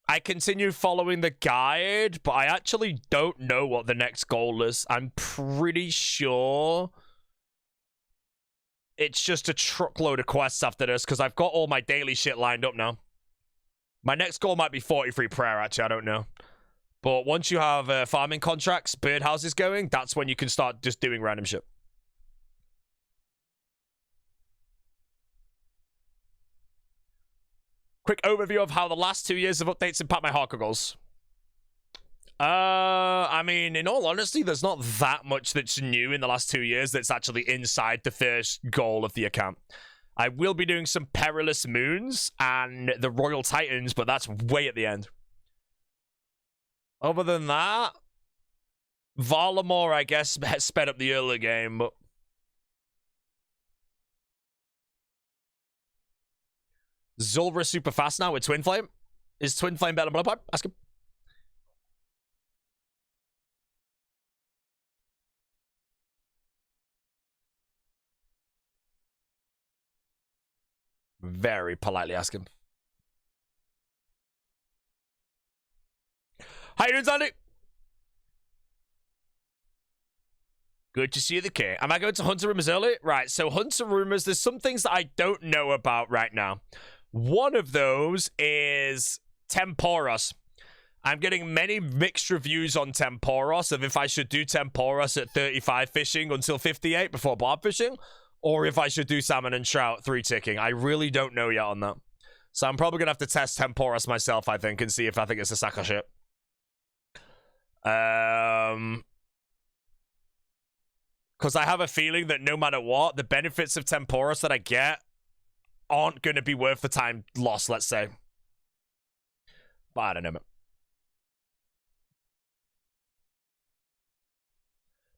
I I continue following the guide, but I actually don't know what the next goal is. I'm pretty sure it's just a truckload of quests after this, because I've got all my daily shit lined up now. My next goal might be 43 prayer, actually, I don't know. But once you have farming contracts, birdhouses going, that's when you can start just doing random shit. Quick overview of how the last 2 years of updates impact my hardcore goals. I mean, in all honesty, there's not that much that's new in the last 2 years that's actually inside the first goal of the account. I will be doing some Perilous Moons and the Royal Titans, but that's way at the end. Other than that, Varlamore, I guess, has sped up the early game, but... Zulrah super fast now with Twin Flame. Is Twin Flame better than Bloodpipe? Ask him. Very politely ask him. How you doing, Sandy? Good to see you, the K. Am I going to Hunter Rumors early? Right, so Hunter Rumors, there's some things that I don't know about right now. One of those is Temporos. I'm getting many mixed reviews on Temporos of if I should do Temporos at 35 fishing until 58 before barb fishing, or if I should do salmon and trout 3 ticking. I really don't know yet on that. So I'm probably going to have to test Temporos myself, I think, and see if I think it's a sack of shit. Because I have a feeling that no matter what, the benefits of Temporos that I get aren't going to be worth the time lost, let's say. But I don't know, man.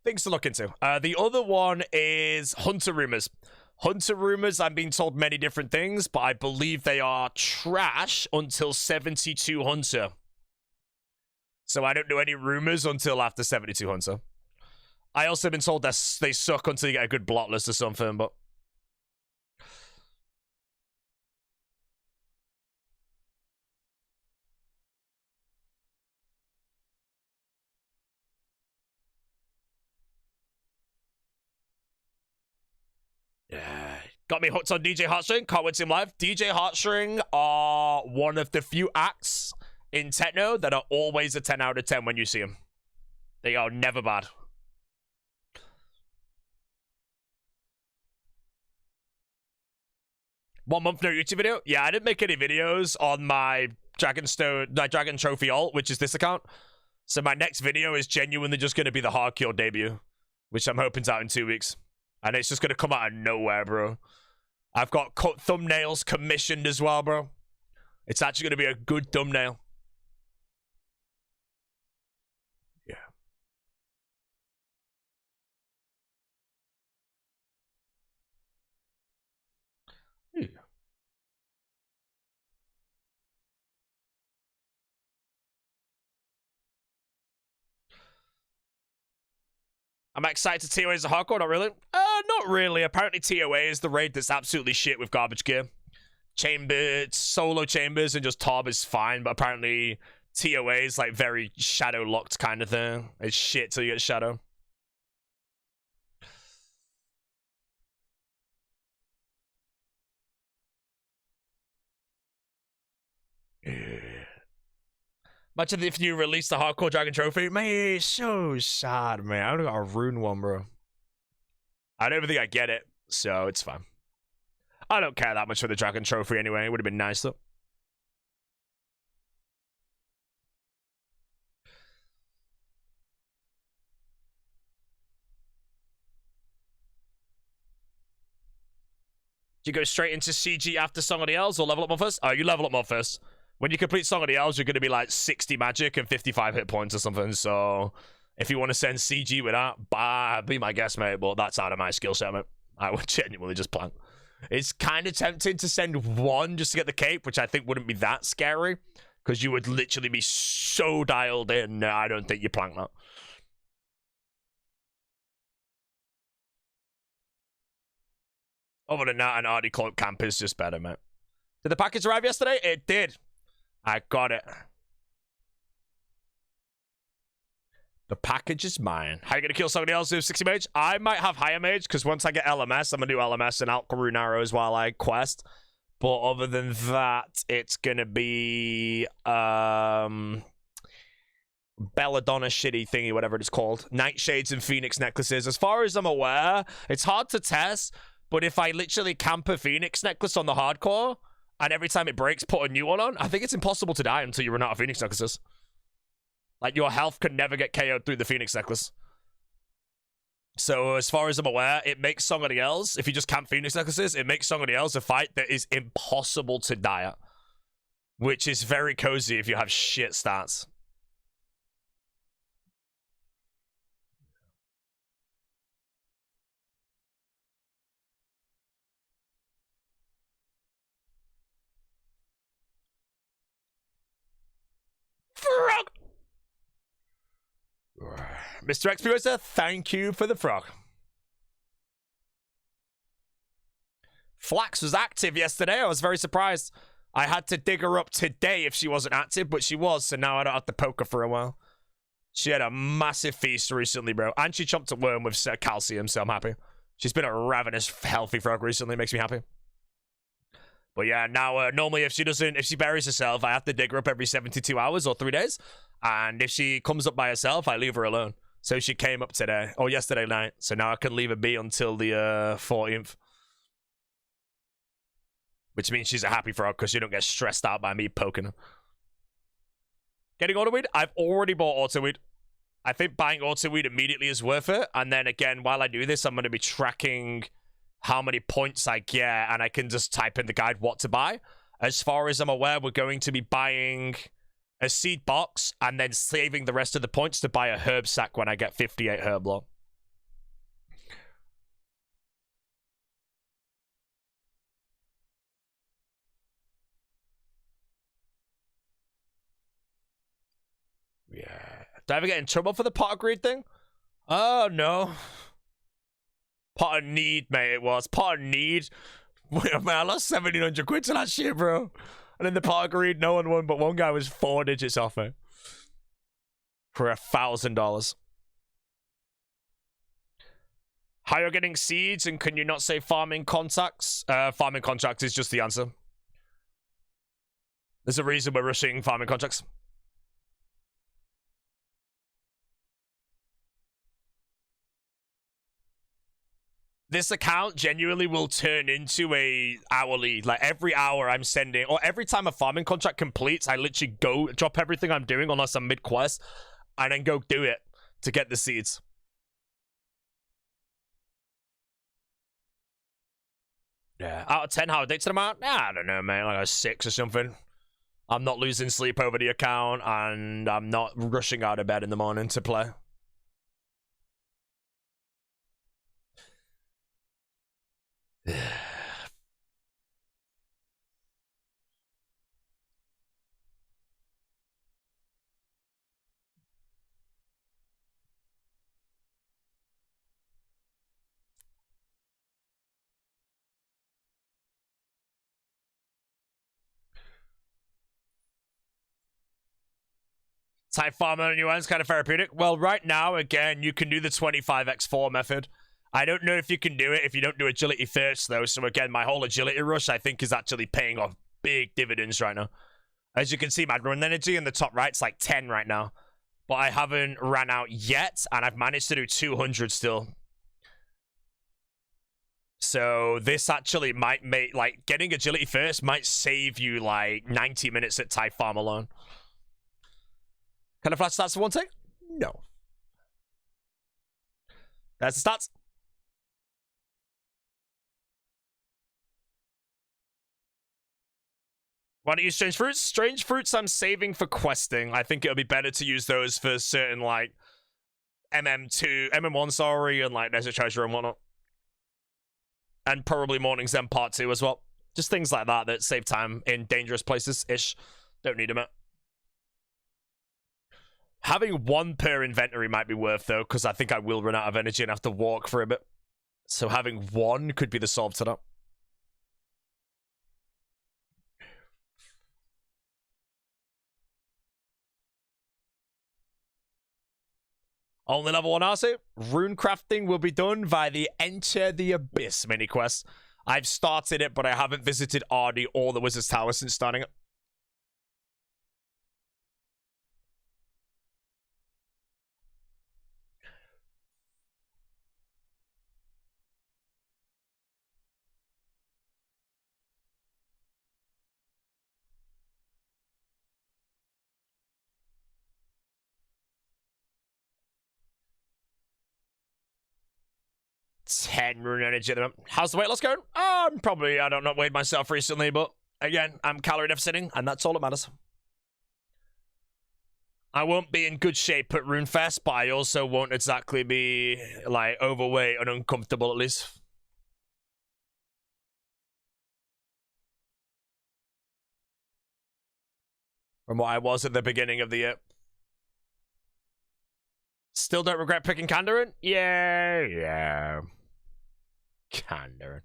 Things to look into. The other one is Hunter Rumors. Hunter Rumors, I'm being told many different things, but I believe they are trash until 72 Hunter. So I don't know any rumors until after 72 Hunter. I also been told that they suck until you get a good blot list or something, but... Yeah. Got me hooked on DJ Heartstring. Can't wait to see him live. DJ Heartstring are one of the few acts in techno that are always a 10 out of 10 when you see them. They are never bad. One month no YouTube video? Yeah, I didn't make any videos on my Dragon Trophy alt, which is this account. So my next video is genuinely just going to be the Hardcore debut, which I'm hoping's out in 2 weeks. And it's just going to come out of nowhere, bro. I've got cut thumbnails commissioned as well, bro. It's actually going to be a good thumbnail. Yeah. Yeah. I'm excited to TOA as a hardcore, not really. Not really. Apparently TOA is the raid that's absolutely shit with garbage gear. Solo chambers and just Tob is fine, but apparently TOA is like very shadow locked kind of thing. It's shit till you get shadow. Yeah. Imagine if you release the Hardcore Dragon Trophy. Man, it's so sad, man. I only got a rune one, bro. I don't even think I get it, so it's fine. I don't care that much for the Dragon Trophy anyway. It would have been nice, though. Do you go straight into CG after Song of the Elves or level up more first? Oh, you level up more first. When you complete Song of the Elves, you're going to be like 60 magic and 55 hit points or something. So if you want to send CG with that, be my guest, mate. But that's out of my skill set, mate. I would genuinely just plan. It's kind of tempting to send one just to get the cape, which I think wouldn't be that scary. Because you would literally be so dialed in. No, I don't think you plank that. Other than that, an Artie Cloak camp is just better, mate. Did the package arrive yesterday? It did. I got it. The package is mine. How you gonna kill somebody else with 60 mage? I might have higher mage, because once I get LMS, I'm gonna do LMS and Alcaru arrows while I quest. But other than that, it's gonna be Belladonna shitty thingy, whatever it's called. Nightshades and Phoenix necklaces. As far as I'm aware, it's hard to test, but if I literally camp a Phoenix necklace on the hardcore, and every time it breaks, put a new one on, I think it's impossible to die until you run out of Phoenix necklaces. Like, your health could never get KO'd through the Phoenix necklace. So, as far as I'm aware, it makes somebody else, if you just camp Phoenix necklaces, it makes somebody else a fight that is impossible to die at. Which is very cozy if you have shit stats. Frog! Mr. XP Racer, thank you for the frog. Flax was active yesterday. I was very surprised. I had to dig her up today if she wasn't active, but she was, so now I don't have to poke her for a while. She had a massive feast recently, bro. And she chomped a worm with calcium, so I'm happy. She's been a ravenous, healthy frog recently. Makes me happy. But yeah, now, normally if she buries herself, I have to dig her up every 72 hours or 3 days. And if she comes up by herself, I leave her alone. So she came up today, or yesterday night. So now I can leave her be until the 14th. Which means she's a happy frog, because she don't get stressed out by me poking her. Getting Autoweed? I've already bought Autoweed. I think buying Autoweed immediately is worth it. And then again, while I do this, I'm going to be tracking how many points I get, and I can just type in the guide what to buy. As far as I'm aware, we're going to be buying a seed box and then saving the rest of the points to buy a herb sack when I get 58 herb lore. Yeah. Did I ever get in trouble for the pot of greed thing? Oh, no. Pot of need, mate, it was. Pot of need. Man, I lost 1,700 quid to that shit, bro. And in the pot of greed, no one won, but one guy was 4 digits off me. For $1,000. How you're getting seeds, and can you not say farming contacts? Farming contracts is just the answer. There's a reason we're rushing farming contracts. This account genuinely will turn into a hourly, like every hour I'm sending, or every time a farming contract completes, I literally go drop everything I'm doing unless I'm mid-quest, and then go do it to get the seeds. Yeah, out of 10, how addicted am I? Nah, I don't know, man, like a 6 or something. I'm not losing sleep over the account, and I'm not rushing out of bed in the morning to play. Type farmer on your is kind of therapeutic. Well, right now, again, you can do the 25x4 method. I don't know if you can do it if you don't do agility first, though. So again, my whole agility rush, I think, is actually paying off big dividends right now. As you can see, my run energy in the top right's like 10 right now. But I haven't ran out yet, and I've managed to do 200 still. So this actually might make, like, getting agility first might save you, like, 90 minutes at type farm alone. Can I flash stats for one take? No. That's the stats. Why don't you use strange fruits? Strange fruits I'm saving for questing. I think it'll be better to use those for certain, like, MM1, sorry, and, like, Desert Treasure and whatnot. And probably Morning's End Part 2 as well. Just things like that that save time in dangerous places-ish. Don't need them out. Having one per inventory might be worth, though, because I think I will run out of energy and have to walk for a bit. So having one could be the solve to that. Only level 1 RC. Rune crafting will be done via the Enter the Abyss mini quest. I've started it, but I haven't visited Ardy or the Wizard's Tower since starting it. Ten rune energy at the moment. How's the weight loss going? Probably, I don't know, weighed myself recently, but again, I'm calorie deficiting, and that's all that matters. I won't be in good shape at RuneFest, but I also won't exactly be, like, overweight and uncomfortable, at least. From what I was at the beginning of the year. Still don't regret picking Kandarin? Yeah. Kandarin.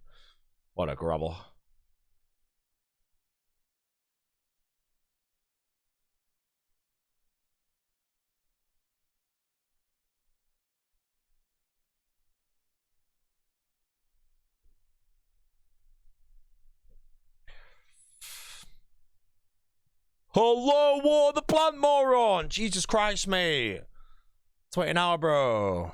What a grubble. Hello, War the Plant Moron! Jesus Christ, mate. It's waiting an hour, bro.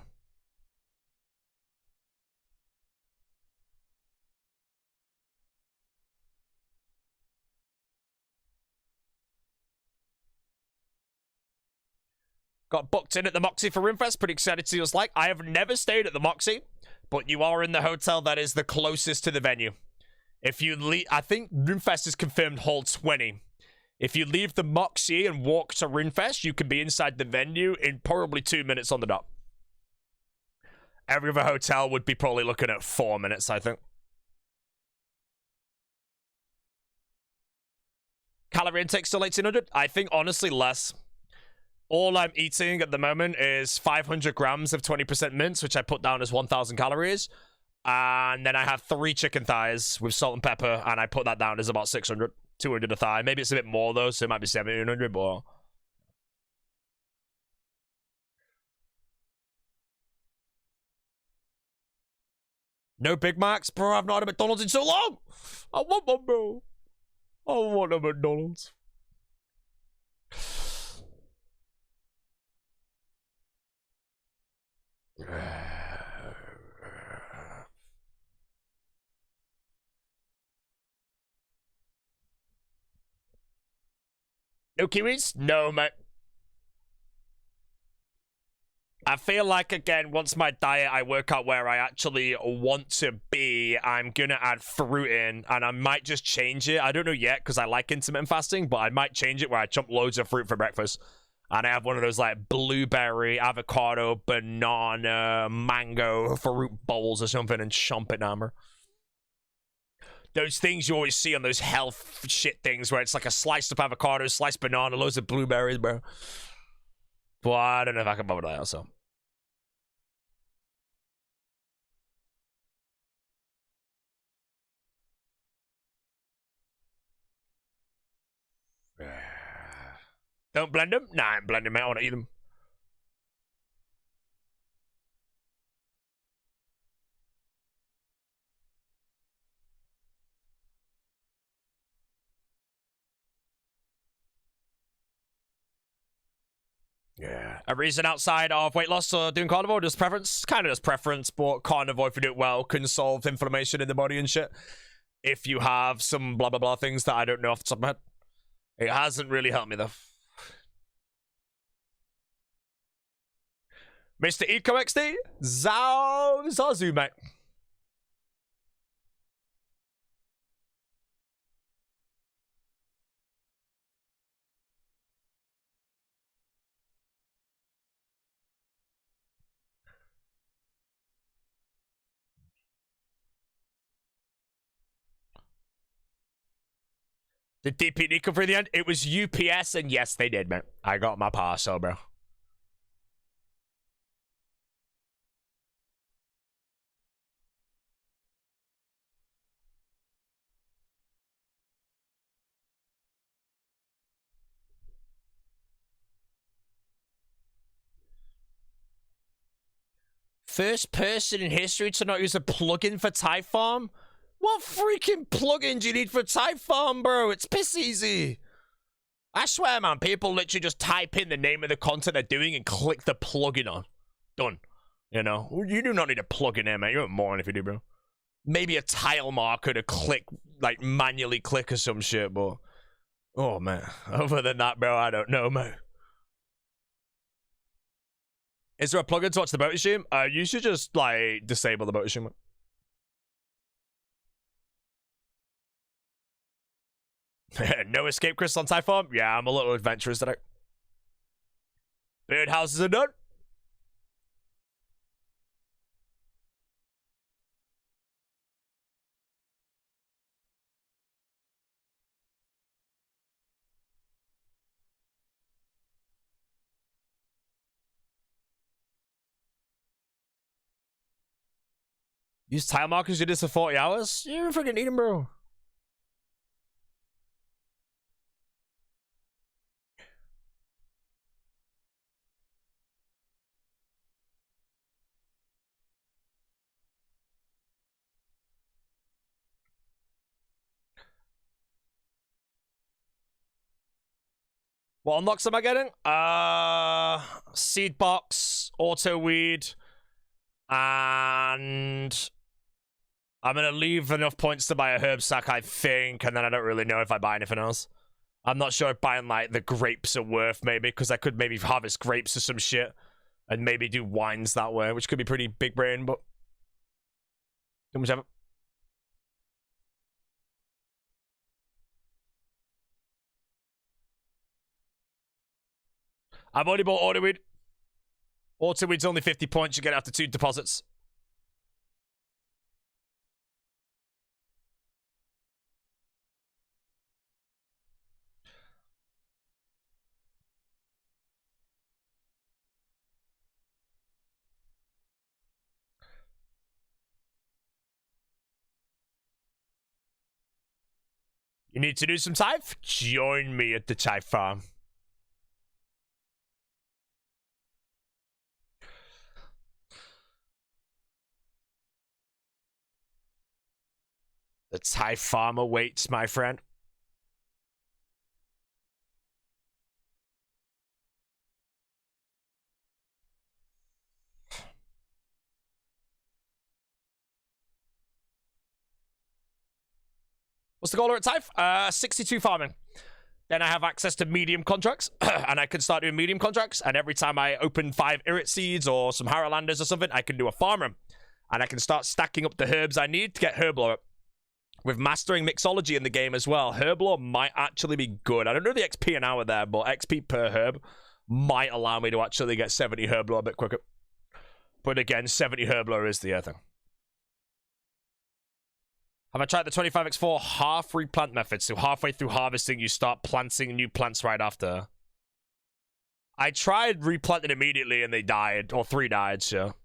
Got booked in at the Moxie for RuneFest. Pretty excited to see what it's like. I have never stayed at the Moxie, but you are in the hotel that is the closest to the venue. If you leave, I think RuneFest is confirmed hall 20. If you leave the Moxie and walk to RuneFest, you can be inside the venue in probably 2 minutes on the dot. Every other hotel would be probably looking at 4 minutes, I think. Calorie intake still 1800? I think honestly less. All I'm eating at the moment is 500 grams of 20% mince, which I put down as 1,000 calories. And then I have 3 chicken thighs with salt and pepper, and I put that down as about 600, 200 a thigh. Maybe it's a bit more, though, so it might be 1,700, but... No Big Macs? Bro, I've not had a McDonald's in so long! I want one, bro. I want a McDonald's. No kiwis? No, mate. I feel like, again, once my diet, I work out where I actually want to be, I'm gonna add fruit in, and I might just change it. I don't know yet, because I like intermittent fasting, but I might change it where I chop loads of fruit for breakfast. And I have one of those, like, blueberry, avocado, banana, mango fruit bowls or something, and chomp it down, bro. Those things you always see on those health shit things, where it's like a sliced up avocado, sliced banana, loads of blueberries, bro. But I don't know if I can bother that also. Don't blend them? Nah, I'm blending them out. I want to eat them. Yeah. A reason outside of weight loss or doing carnivore? Just preference? Kind of just preference, but carnivore, if you do it well, can solve inflammation in the body and shit. If you have some blah blah blah things that I don't know off the top of my head. It hasn't really helped me though. Mr. Eco XD? Zazu, mate. Did DP Nico for the end? It was UPS, and yes, they did, man. I got my parcel, bro. First person in history to not use a plugin for Type Farm? What freaking plugin do you need for Type Farm, bro? It's piss easy. I swear, man, people literally just type in the name of the content they're doing and click the plugin on. Done. You know? You do not need a plugin there, man. You're a moron if you do, bro. Maybe a tile marker to click, like, manually click or some shit, but... Oh, man. Other than that, bro, I don't know, man. Is there a plugin to watch the B0aty's stream? You should just, like, disable the B0aty's stream. No escape crystal on Type Farm? Yeah, I'm a little adventurous today. Birdhouses are done. Use tile markers, you did this for 40 hours? You don't freaking need them, bro. What unlocks am I getting? Seed box, auto weed, and I'm gonna leave enough points to buy a herb sack, I think, and then I don't really know if I buy anything else. I'm not sure if buying, like, the grapes are worth, maybe, because I could maybe harvest grapes or some shit, and maybe do wines that way, which could be pretty big brain, but... whichever. I've already bought Autoweed. Autoweed's only 50 points. You get it after 2 deposits. You need to do some type? Join me at the type farm. The Thai farm awaits, my friend. What's the goal at Thai? 62 farming. Then I have access to medium contracts, and I can start doing medium contracts, and every time I open 5 Irit seeds or some Harrowlanders or something, I can do a farm room. And I can start stacking up the herbs I need to get Herblore up. With mastering mixology in the game as well, Herblore might actually be good. I don't know the XP an hour there, but XP per herb might allow me to actually get 70 Herblore a bit quicker. But again, 70 Herblore is the other thing. Have I tried the 25x4 half replant method? So halfway through harvesting, you start planting new plants right after. I tried replanting immediately and they died, or 3 died, so...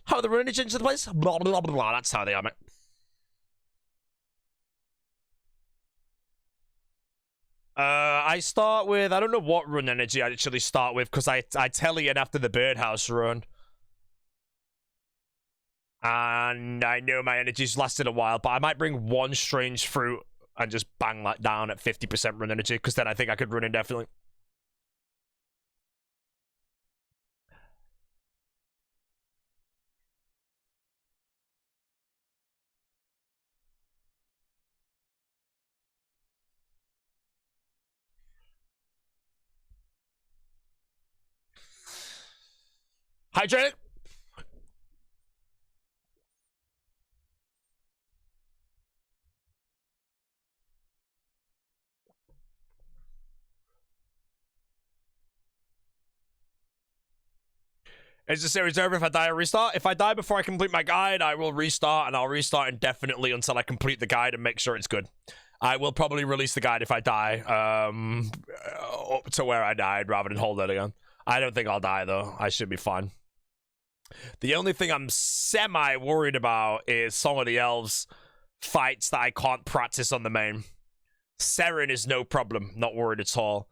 How are the runage into the place? Blah, blah, blah, blah. That's how they are, mate. I start with... I don't know what run energy I actually start with, because I telly it after the birdhouse run. And I know my energy's lasted a while, but I might bring 1 strange fruit and just bang that down at 50% run energy, because then I think I could run indefinitely. Hydrate. Is the series over if I die or restart? If I die before I complete my guide, I will restart, and I'll restart indefinitely until I complete the guide and make sure it's good. I will probably release the guide if I die, up to where I died rather than hold it again. I don't think I'll die, though. I should be fine. The only thing I'm semi-worried about is some of the elves fights that I can't practice on the main. Seren is no problem. Not worried at all.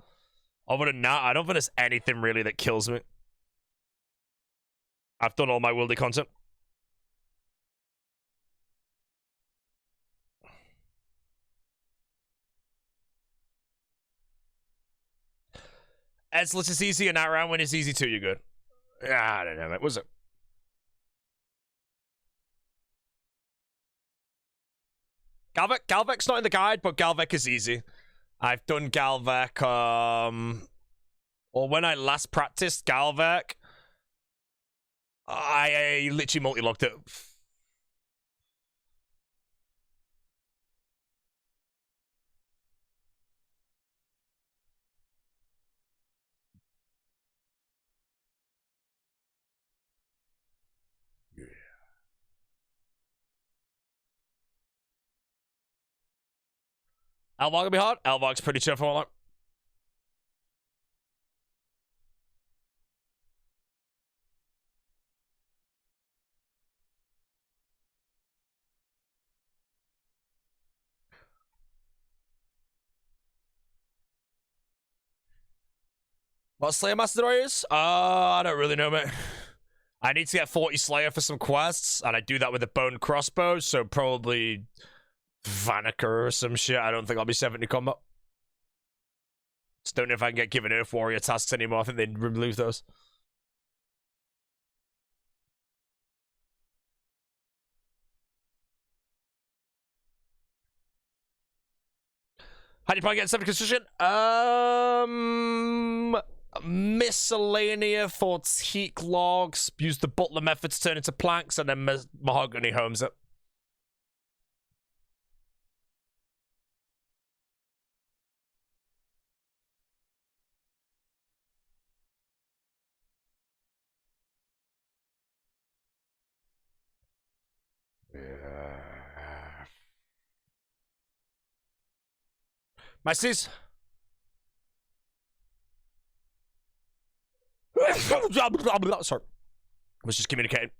Other than that, I don't think there's anything really that kills me. I've done all my wildy content. Ezless is easy and that round when it's easy too, you're good. I don't know, mate. Was it? Galvek's not in the guide, but Galvek is easy. I've done Galvek, or when I last practiced Galvek, I literally multi-locked it. Elvog will be hard. Elvog's pretty chill for a lot. What Slayer Master is? I don't really know, mate. I need to get 40 Slayer for some quests, and I do that with a bone crossbow, so probably Vanica or some shit. I don't think I'll be 70 combat. Just don't know if I can get given Earth Warrior tasks anymore. I think they'd remove those. How do you plan to get 7 construction? Miscellanea for teak logs. Use the butler method to turn into planks, and then mahogany homes it. My sis. Sorry. Was just communicating.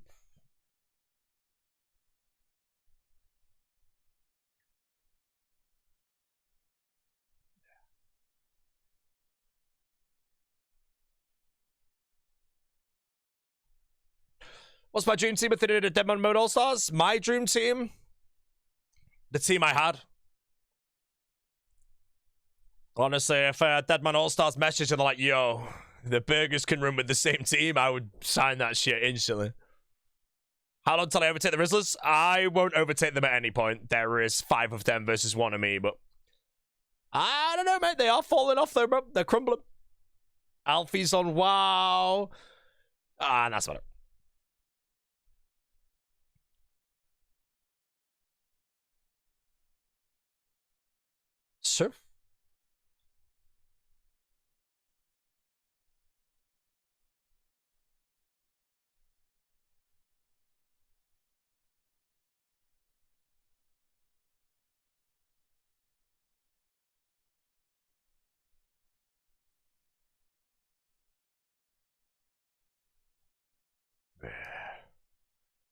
What's my dream team if they did a Deadman Mode All-Stars? My dream team? The team I had. Honestly, if Deadman All-Stars message and they're like, yo, the Burgers can run with the same team, I would sign that shit instantly. How long till I overtake the Rizzlers? I won't overtake them at any point. There is 5 of them versus 1 of me, but I don't know, mate. They are falling off though, bro. They're crumbling. Alfie's on WoW. And that's about it. Sure.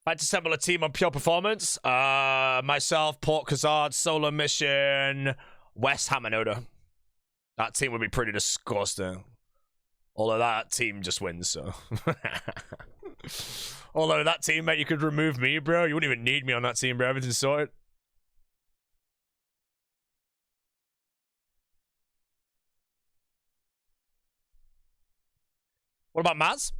If I had to assemble a team on pure performance, myself, Port Khazard, Solo Mission, West Hamanoda. That team would be pretty disgusting. Although that team just wins, so. Although that team, mate, you could remove me, bro. You wouldn't even need me on that team, bro. Everything's sorted. What about Maz?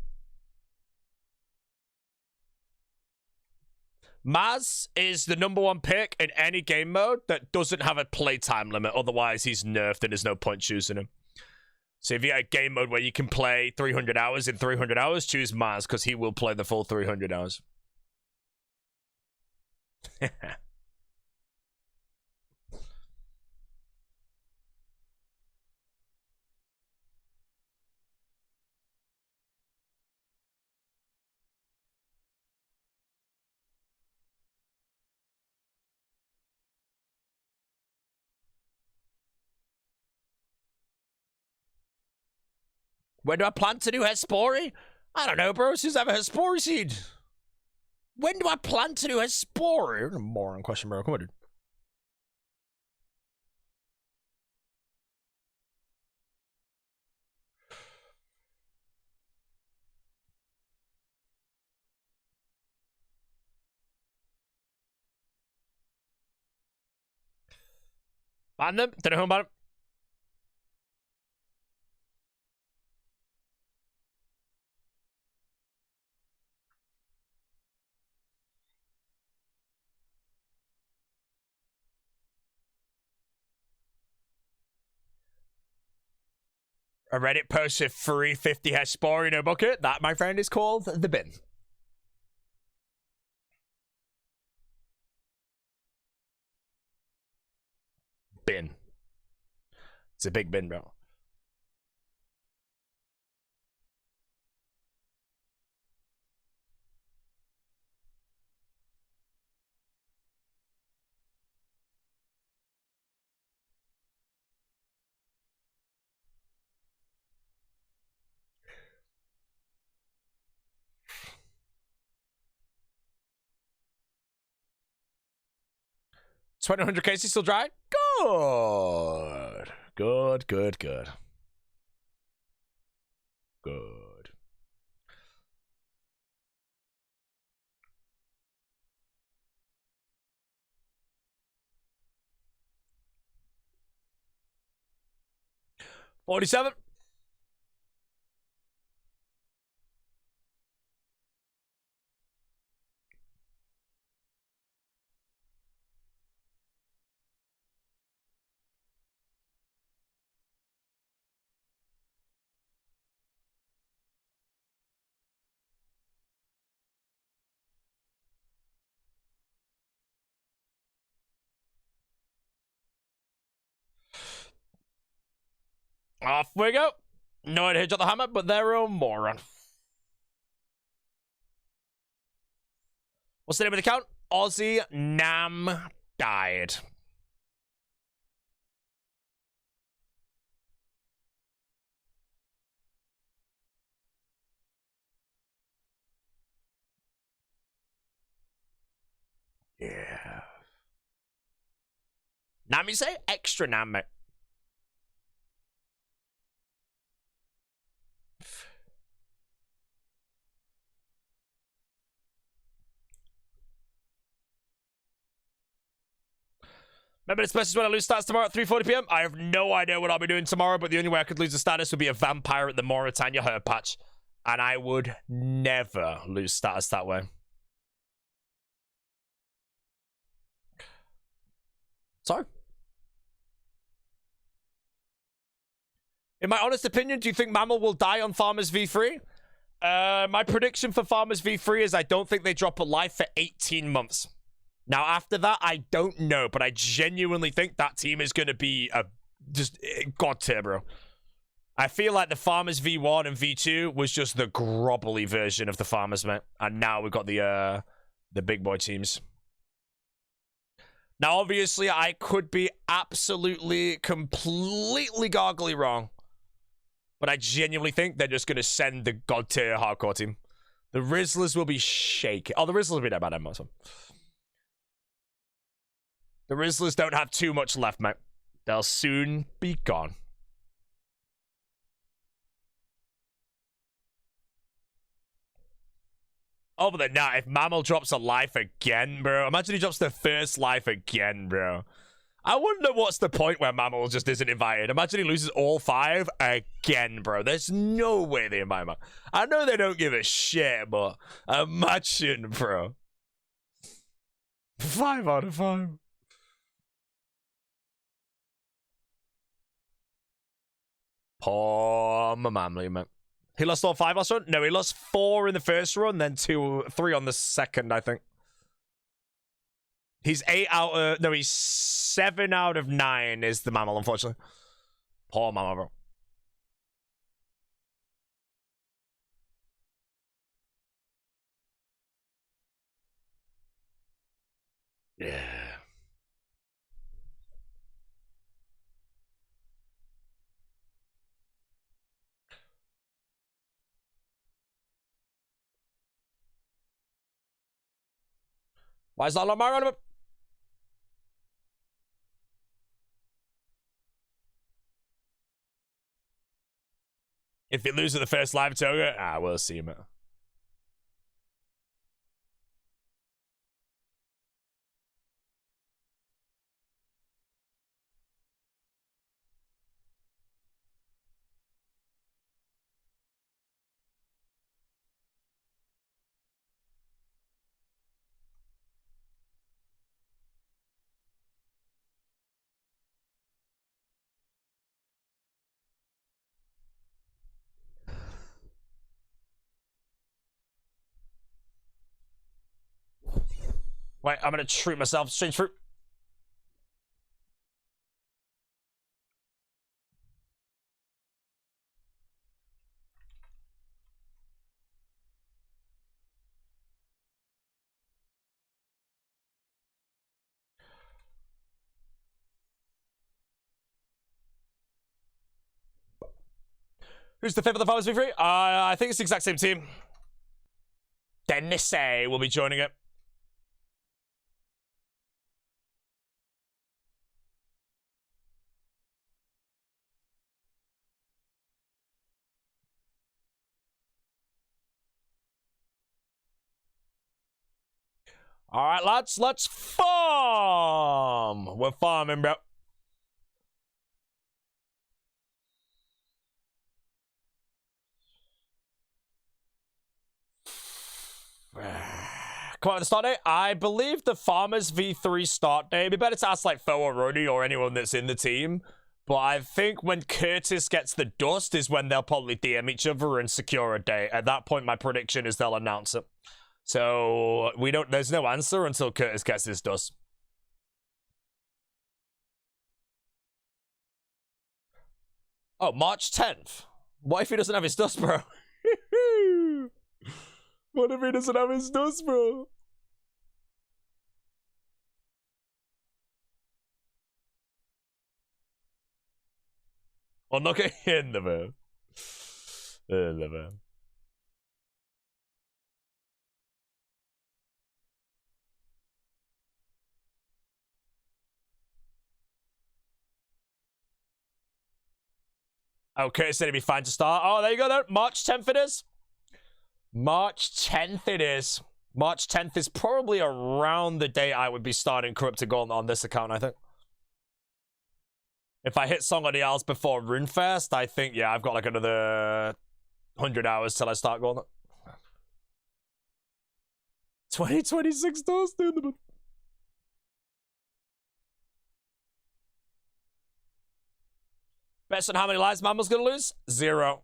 Maz is the #1 pick in any game mode that doesn't have a playtime limit. Otherwise, he's nerfed and there's no point choosing him. So if you get a game mode where you can play 300 hours in 300 hours, choose Maz, because he will play the full 300 hours. When do I plan to do Hespori? I don't know, bro. Since I've had spore seed. When do I plan to do a spore? Moron question, bro. Come on, dude. Ban them. Don't know who about him. A Reddit post of 350 has spore in a bucket. That, my friend, is called the bin. Bin. It's a big bin, bro. $2,100 still dry? Good. Good, good, good. Good. $47. Off we go. No idea who dropped the hammer, but they're a moron. What's the name of the account? Aussie Nam died. Yeah. Nam, you say? Extra Nam, mate. Remember, this message when I lose status tomorrow at 3:40 p.m. I have no idea what I'll be doing tomorrow, but the only way I could lose the status would be a vampire at the Mauritania herb patch. And I would never lose status that way. Sorry. In my honest opinion, do you think Mammal will die on Farmers V3? My prediction for Farmers V3 is I don't think they drop a life for 18 months. Now, after that, I don't know, but I genuinely think that team is going to be a just god tier, bro. I feel like the Farmers V1 and V2 was just the grobbly version of the Farmers, mate. And now we've got the big boy teams. Now, obviously, I could be absolutely, completely goggly wrong. But I genuinely think they're just going to send the god tier hardcore team. The Rizzlers will be shaking. Oh, the Rizzlers will be there by then, most of them. The Rizzlers don't have too much left, mate. They'll soon be gone. Other than that, if Mammal drops a life again, bro. Imagine he drops the first life again, bro. I wonder what's the point where Mammal just isn't invited. Imagine he loses all 5 again, bro. There's no way they invite him. I know they don't give a shit, but imagine, bro. 5 out of 5. Poor Mammal, man. He lost all 5 last run? No, he lost 4 in the first run, then 3 on the second, I think. He's 8 out of... No, he's 7 out of 9 is the Mammal, unfortunately. Poor Mammal, bro. Yeah. Why is that not my random? If you lose at the first live toga, we'll see, man. Wait, I'm gonna treat myself. Strange fruit. Who's the fifth of the Farmers V3? I think it's the exact same team. Dennis will be joining it. All right, lads, let's farm. We're farming, bro. Come on, the start date. I believe the Farmers V3 start date. It'd be better to ask like Fo or Rudy or anyone that's in the team. But I think when Curtis gets the dust is when they'll probably DM each other and secure a date. At that point, my prediction is they'll announce it. So we don't. There's no answer until Curtis gets his dust. Oh, March 10th. What if he doesn't have his dust, bro? What if he doesn't have his dust, bro? Oh, no que yendo, man. Man. Okay, said it'd be fine to start. Oh, there you go, there. March 10th it is. March 10th it is. March 10th is probably around the day I would be starting Corrupted Gold on this account, I think. If I hit Song of the Owls before RuneFest, I think, yeah, I've got like another 100 hours till I start going. 2026 doors, dude. Bets on how many lives Mammal's gonna lose? 0.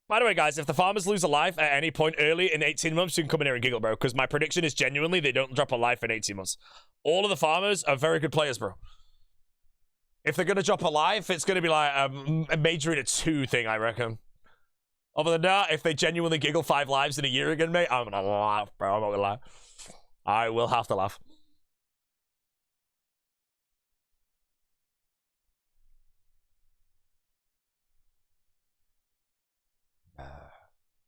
By the way, guys, if the Farmers lose a life at any point early in 18 months, you can come in here and giggle, bro. Because my prediction is genuinely they don't drop a life in 18 months. All of the Farmers are very good players, bro. If they're going to drop a life, it's going to be like a major in a 2 thing, I reckon. Other than that, if they genuinely giggle 5 lives in a year again, mate, I'm going to laugh, bro. I'm not going to lie. I will have to laugh.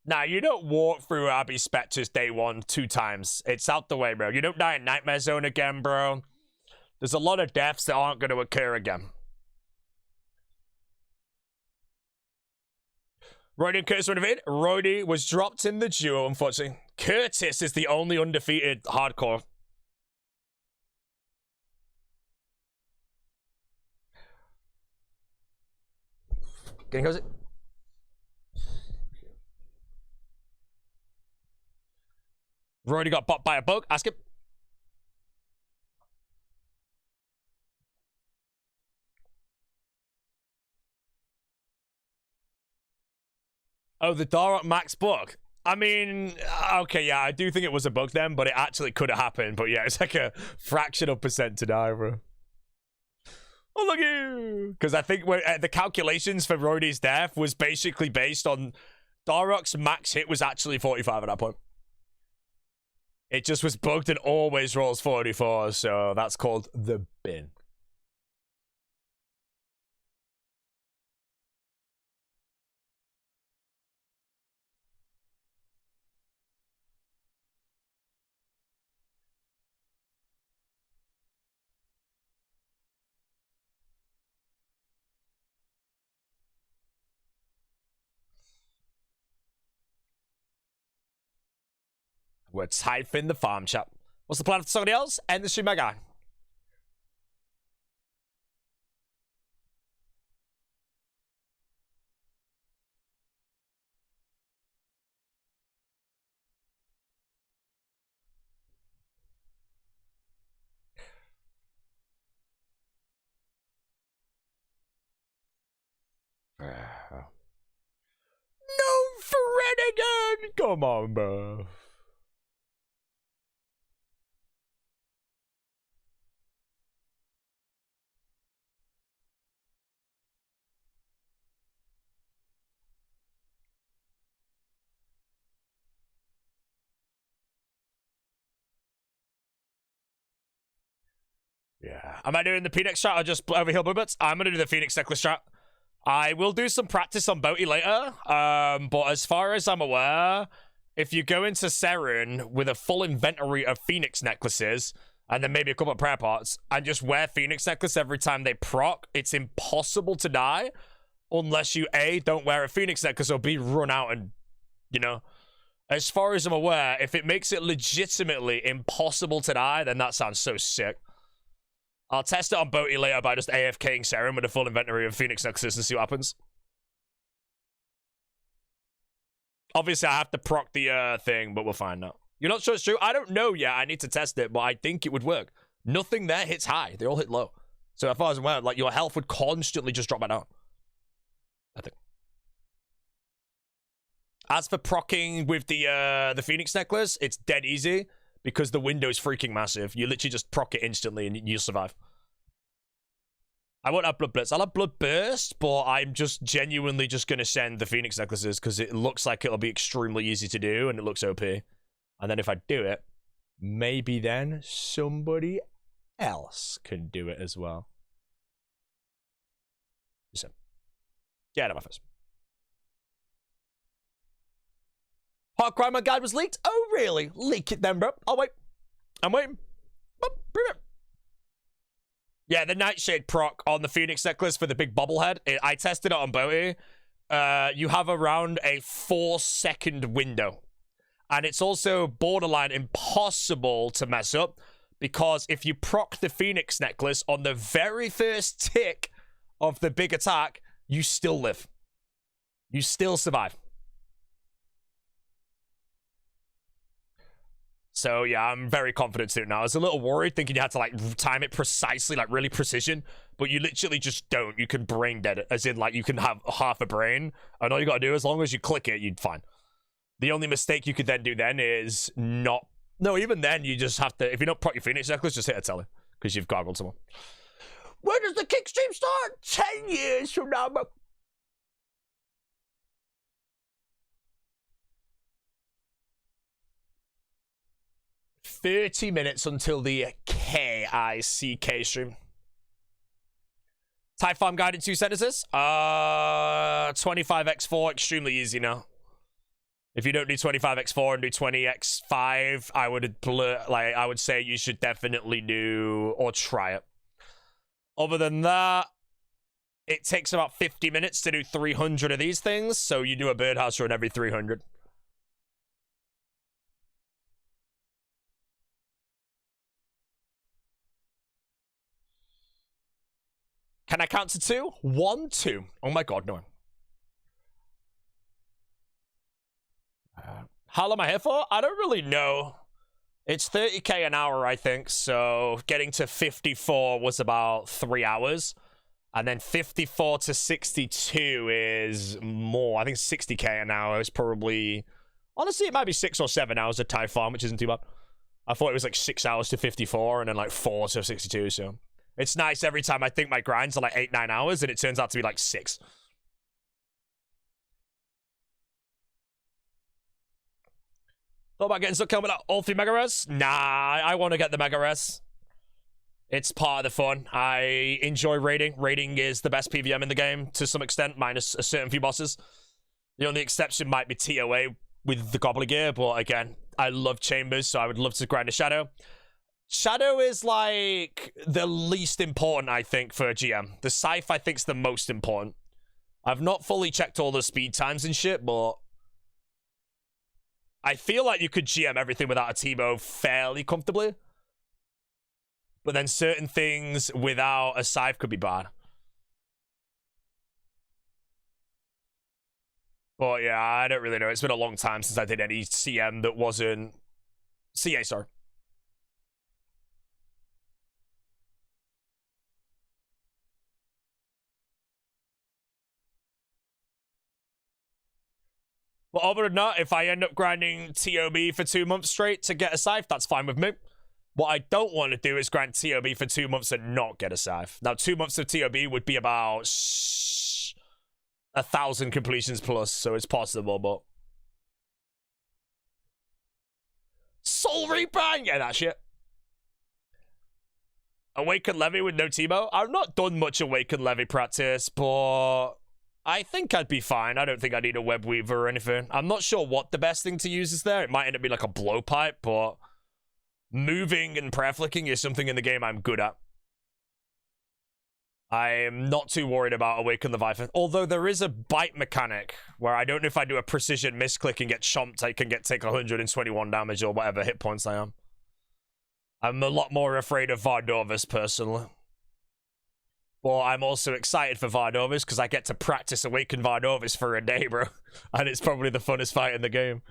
Nah, you don't walk through Abbey Spectres day 1 2 times. It's out the way, bro. You don't die in Nightmare Zone again, bro. There's a lot of deaths that aren't going to occur again. Roddy and Curtis were defeated. Roddy was dropped in the duo, unfortunately. Curtis is the only undefeated hardcore. Getting cozy. Roddy got bought by a bug. Ask him. Oh, the Darok Max book. I mean, okay, yeah, I do think it was a bug then, but it actually could have happened. But yeah, it's like a fraction of percent to die, bro. Oh, look at you. Because I think the calculations for Roddy's death was basically based on Darok's max hit was actually 45 at that point. It just was bugged and always rolls 44, so that's called the bin. We're typing the farm chat. What's the plan for somebody else? End the stream, my guy. No, Freddigan! Come on, bro. Yeah. Am I doing the Phoenix strat or just overheal Bubbits? I'm going to do the Phoenix necklace strat. I will do some practice on B0aty later, but as far as I'm aware, if you go into Seren with a full inventory of Phoenix necklaces, and then maybe a couple of prayer pots, and just wear Phoenix necklace every time they proc, it's impossible to die, unless you A, don't wear a Phoenix necklace, or B, run out and, you know. As far as I'm aware, if it makes it legitimately impossible to die, then that sounds so sick. I'll test it on B0aty later by just AFKing Seren with a full inventory of Phoenix necklaces and see what happens. Obviously, I have to proc the thing, but we'll find out. You're not sure it's true? I don't know yet. I need to test it, but I think it would work. Nothing there hits high. They all hit low. So as far as I'm aware, like, your health would constantly just drop back down. I think. As for procking with the Phoenix necklace, it's dead easy. Because the window's freaking massive. You literally just proc it instantly and you'll survive. I won't have Blood Blitz. I'll have Blood Burst, but I'm just genuinely just going to send the Phoenix necklaces because it looks like it'll be extremely easy to do and it looks OP. And then if I do it, maybe then somebody else can do it as well. So, get out of my face. Hot Crime on Guide was leaked? Oh, really? Leak it then, bro. I'll wait. I'm waiting. Yeah, the Nightshade proc on the Phoenix necklace for the big bobblehead. I tested it on B0aty. You have around a 4-second window. And it's also borderline impossible to mess up. Because if you proc the Phoenix necklace on the very first tick of the big attack, you still live. You still survive. So, yeah, I'm very confident to it now. I was a little worried thinking you had to, like, time it precisely, like, really precision. But you literally just don't. You can brain dead it. As in, like, you can have half a brain. And all you gotta do, as long as you click it, you'd fine. The only mistake you could then do then is not... No, even then, you just have to... If you don't proc your Phoenix necklace, just hit a telly. Because you've gargled someone. When does the kick stream start? 10 years from now, bro. 30 minutes until the KICK stream. Type farm guide in 2 sentences. 25x4, extremely easy now. If you don't do 25x4 and do 20x5, I would say you should definitely do or try it. Other than that, it takes about 50 minutes to do 300 of these things, so you do a birdhouse run every 300. Can I count to 2? 1, 2. Oh my god, no. How long am I here for? I don't really know. It's 30k an hour, I think. So getting to 54 was about 3 hours. And then 54 to 62 is more. I think 60k an hour is probably... Honestly, it might be 6 or 7 hours of Thai farm, which isn't too bad. I thought it was like 6 hours to 54 and then like 4 to 62, so... It's nice every time I think my grinds are like 8, 9 hours and it turns out to be like 6. Thought about getting stuck coming out all 3 mega res? Nah, I want to get the mega res. It's part of the fun. I enjoy raiding. Raiding is the best PVM in the game to some extent, minus a certain few bosses. The only exception might be TOA with the Gobbler gear, but again, I love chambers, so I would love to grind a Shadow. Shadow is like the least important, I think, for a GM. The Scythe, I think, is the most important. I've not fully checked all the speed times and shit, but I feel like you could GM everything without a Teemo fairly comfortably. But then certain things without a Scythe could be bad. But yeah, I don't really know. It's been a long time since I did any CM that wasn't... CA, sorry. But other than that, if I end up grinding TOB for 2 months straight to get a Scythe, that's fine with me. What I don't want to do is grind TOB for 2 months and not get a Scythe. Now, 2 months of TOB would be about 1,000 completions plus, so it's possible, but... Soul Reaper! Yeah, that shit. Awaken Levy with no Teemo? I've not done much Awaken Levy practice, but... I think I'd be fine. I don't think I need a Web Weaver or anything. I'm not sure what the best thing to use is there. It might end up being like a blowpipe, but moving and prayer flicking is something in the game I'm good at. I'm not too worried about Awaken Leviathan. Although there is a bite mechanic where I don't know if I do a precision misclick and get chomped, I can take 121 damage or whatever hit points I am. I'm a lot more afraid of Vardovis personally. But I'm also excited for Vardovis because I get to practice Awaken Vardovis for a day, bro. And it's probably the funnest fight in the game.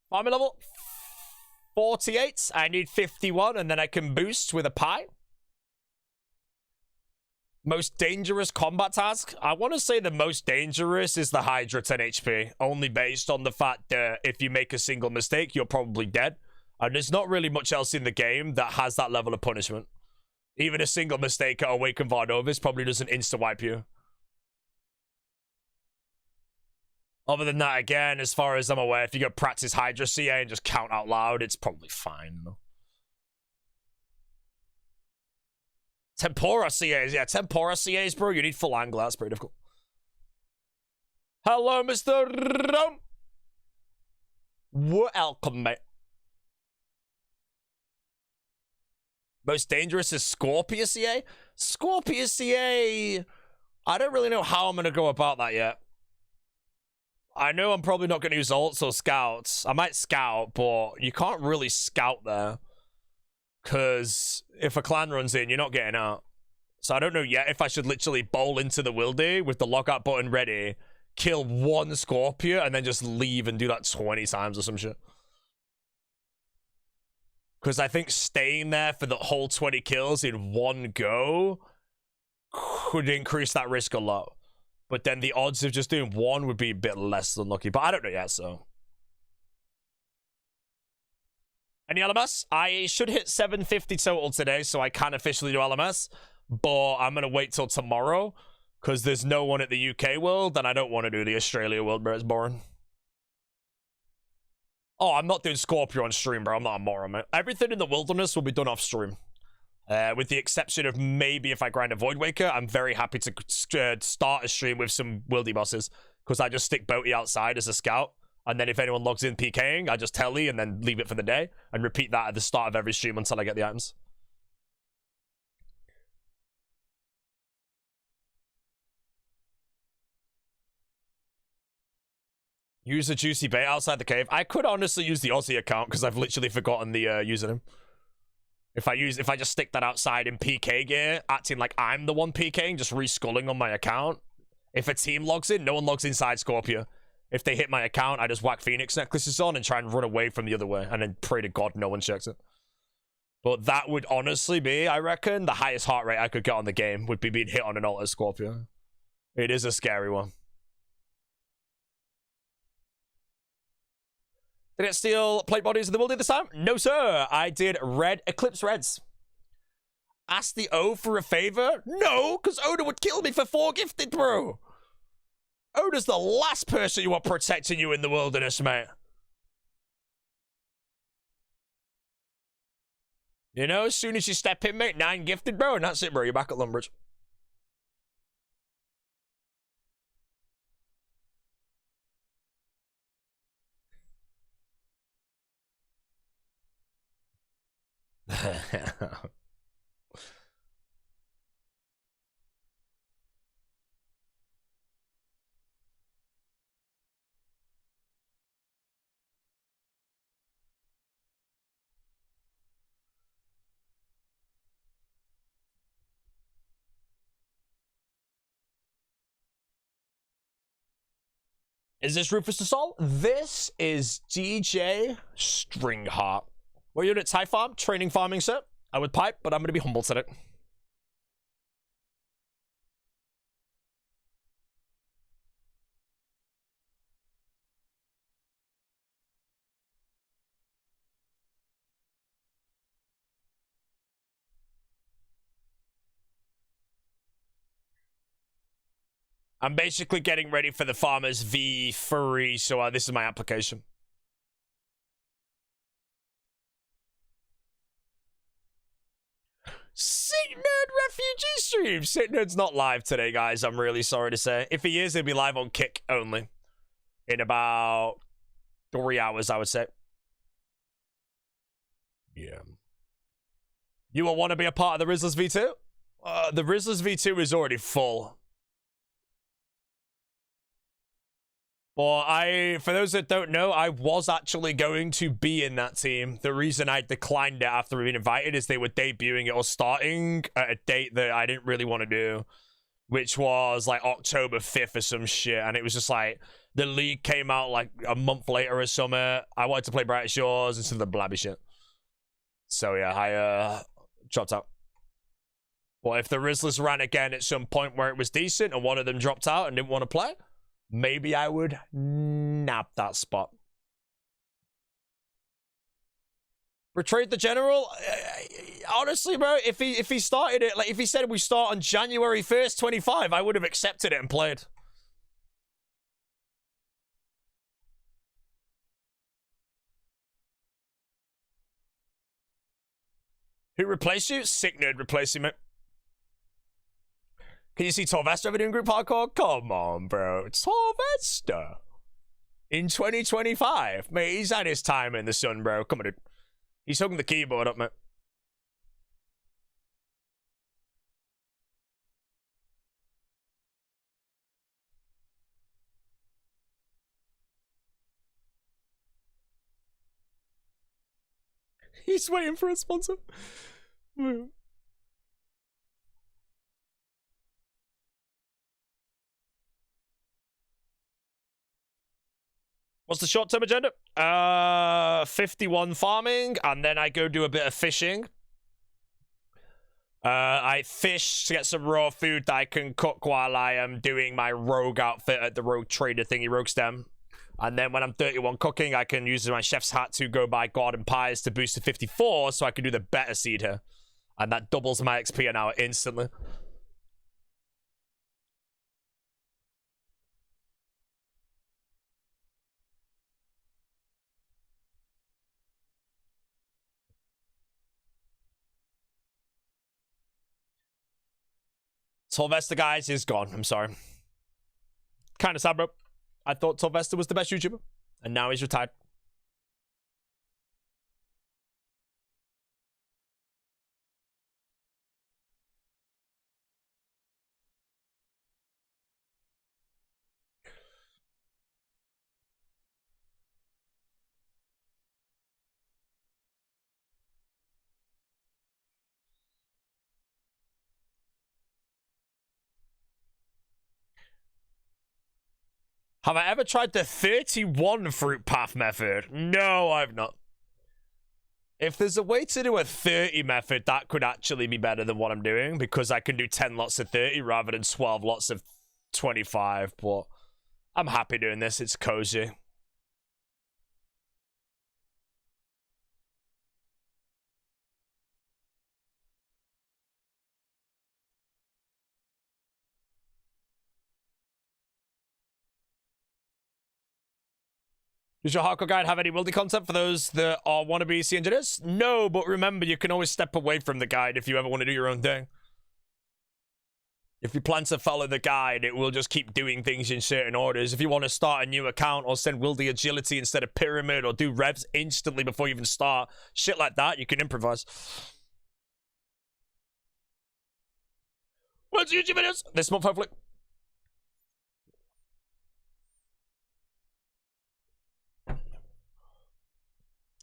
Farming level 48. I need 51 and then I can boost with a pie. Most dangerous combat task? I want to say the most dangerous is the Hydra 10 HP. Only based on the fact that if you make a single mistake, you're probably dead. And there's not really much else in the game that has that level of punishment. Even a single mistake at Awaken Vardovis probably doesn't insta-wipe you. Other than that, again, as far as I'm aware, if you go practice Hydra CA and just count out loud, it's probably fine. Tempora CAs, yeah, Tempora CAs, bro. You need full angle. That's pretty difficult. Hello, Mr. Rome. Welcome, mate. Most dangerous is Scorpio CA? Scorpio CA... I don't really know how I'm going to go about that yet. I know I'm probably not going to use ults or scouts. I might scout, but you can't really scout there. Because if a clan runs in, you're not getting out. So I don't know yet if I should literally bowl into the wildy with the lockout button ready, kill one Scorpio, and then just leave and do that 20 times or some shit. Because I think staying there for the whole 20 kills in one go could increase that risk a lot. But then the odds of just doing one would be a bit less unlucky. But I don't know yet, so. Any LMS? I should hit 750 total today, so I can officially do LMS. But I'm going to wait till tomorrow. Because there's no one at the UK world, and I don't want to do the Australia world, bro. It's boring. Oh, I'm not doing Scorpio on stream, bro. I'm not a moron, man. Everything in the wilderness will be done off stream. With the exception of maybe if I grind a Void Waker, I'm very happy to start a stream with some wildy bosses. Because I just stick B0aty outside as a scout. And then if anyone logs in PKing, I just telly and then leave it for the day. And repeat that at the start of every stream until I get the items. Use a juicy bait outside the cave. I could honestly use the Aussie account because I've literally forgotten the username. If I just stick that outside in PK gear, acting like I'm the one PKing, just resculling on my account. If a team logs in, no one logs inside Scorpio. If they hit my account, I just whack Phoenix necklaces on and try and run away from the other way. And then pray to God no one checks it. But that would honestly be, I reckon, the highest heart rate I could get on the game would be being hit on an ult as Scorpio. It is a scary one. Did it steal plate bodies of the wildy this time? No, sir. I did red Eclipse Reds. Ask the O for a favor? No, because Oda would kill me for 4 gifted, bro. Oda's the last person you want protecting you in the wilderness, mate. You know, as soon as you step in, mate, 9 gifted, bro, and that's it, bro. You're back at Lumbridge. Is this Rufus the Soul? This is DJ Stringheart. What unit's high farm? Training farming, sir. I would pipe, but I'm going to be humble today. I'm basically getting ready for the Farmers V3, so this is my application. Sick Nerd Refugee Stream! Sick Nerd's not live today, guys. I'm really sorry to say. If he is, he'll be live on Kick only. In about 3 hours, I would say. Yeah. You will want to be a part of the Rizzlers V2? The Rizzlers V2 is already full. Well, for those that don't know, I was actually going to be in that team. The reason I declined it after being invited is they were debuting it or starting at a date that I didn't really want to do, which was like October 5th or some shit. And it was just like, the league came out like a month later or something. I wanted to play Bright Shores and some of the blabby shit. So yeah, I dropped out. Well, if the Rizzlers ran again at some point where it was decent and one of them dropped out and didn't want to play, maybe I would nab that spot. Betrayed the general? Honestly, bro, if he started it, like if he said we start on January 1st, 25, I would have accepted it and played. Who replaced you? Sick Nerd replacing me. Can you see Torvesta ever doing group hardcore? Come on, bro. Torvesta. In 2025. Mate, he's had his time in the sun, bro. Come on, dude. He's hooking the keyboard up, mate. He's waiting for a sponsor. What's the short-term agenda? 51 farming, and then I go do a bit of fishing. I fish to get some raw food that I can cook while I am doing my rogue outfit at the rogue trader thingy, rogue stem. And then when I'm 31 cooking, I can use my chef's hat to go buy garden pies to boost to 54, so I can do the better seed here. And that doubles my XP an hour instantly. Torvesta, guys, is gone. I'm sorry. Kind of sad, bro. I thought Torvesta was the best YouTuber, and now he's retired. Have I ever tried the 31 fruit path method? No, I've not. If there's a way to do a 30 method, that could actually be better than what I'm doing, because I can do 10 lots of 30 rather than 12 lots of 25, but I'm happy doing this. It's cozy. Does your hardcore guide have any wildy content for those that are wannabe C engineers? No, but remember, you can always step away from the guide if you ever want to do your own thing. If you plan to follow the guide, it will just keep doing things in certain orders. If you want to start a new account or send Wildy agility instead of pyramid or do revs instantly before you even start, shit like that, you can improvise. What's YouTube videos? This month, hopefully.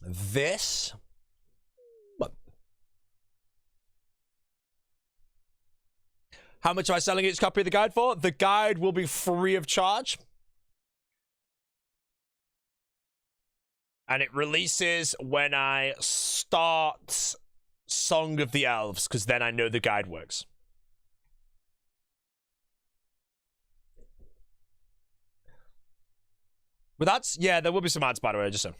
This? What? How much am I selling each copy of the guide for? The guide will be free of charge. And it releases when I start Song of the Elves, because then I know the guide works. But that's, yeah, there will be some ads, by the way, just so.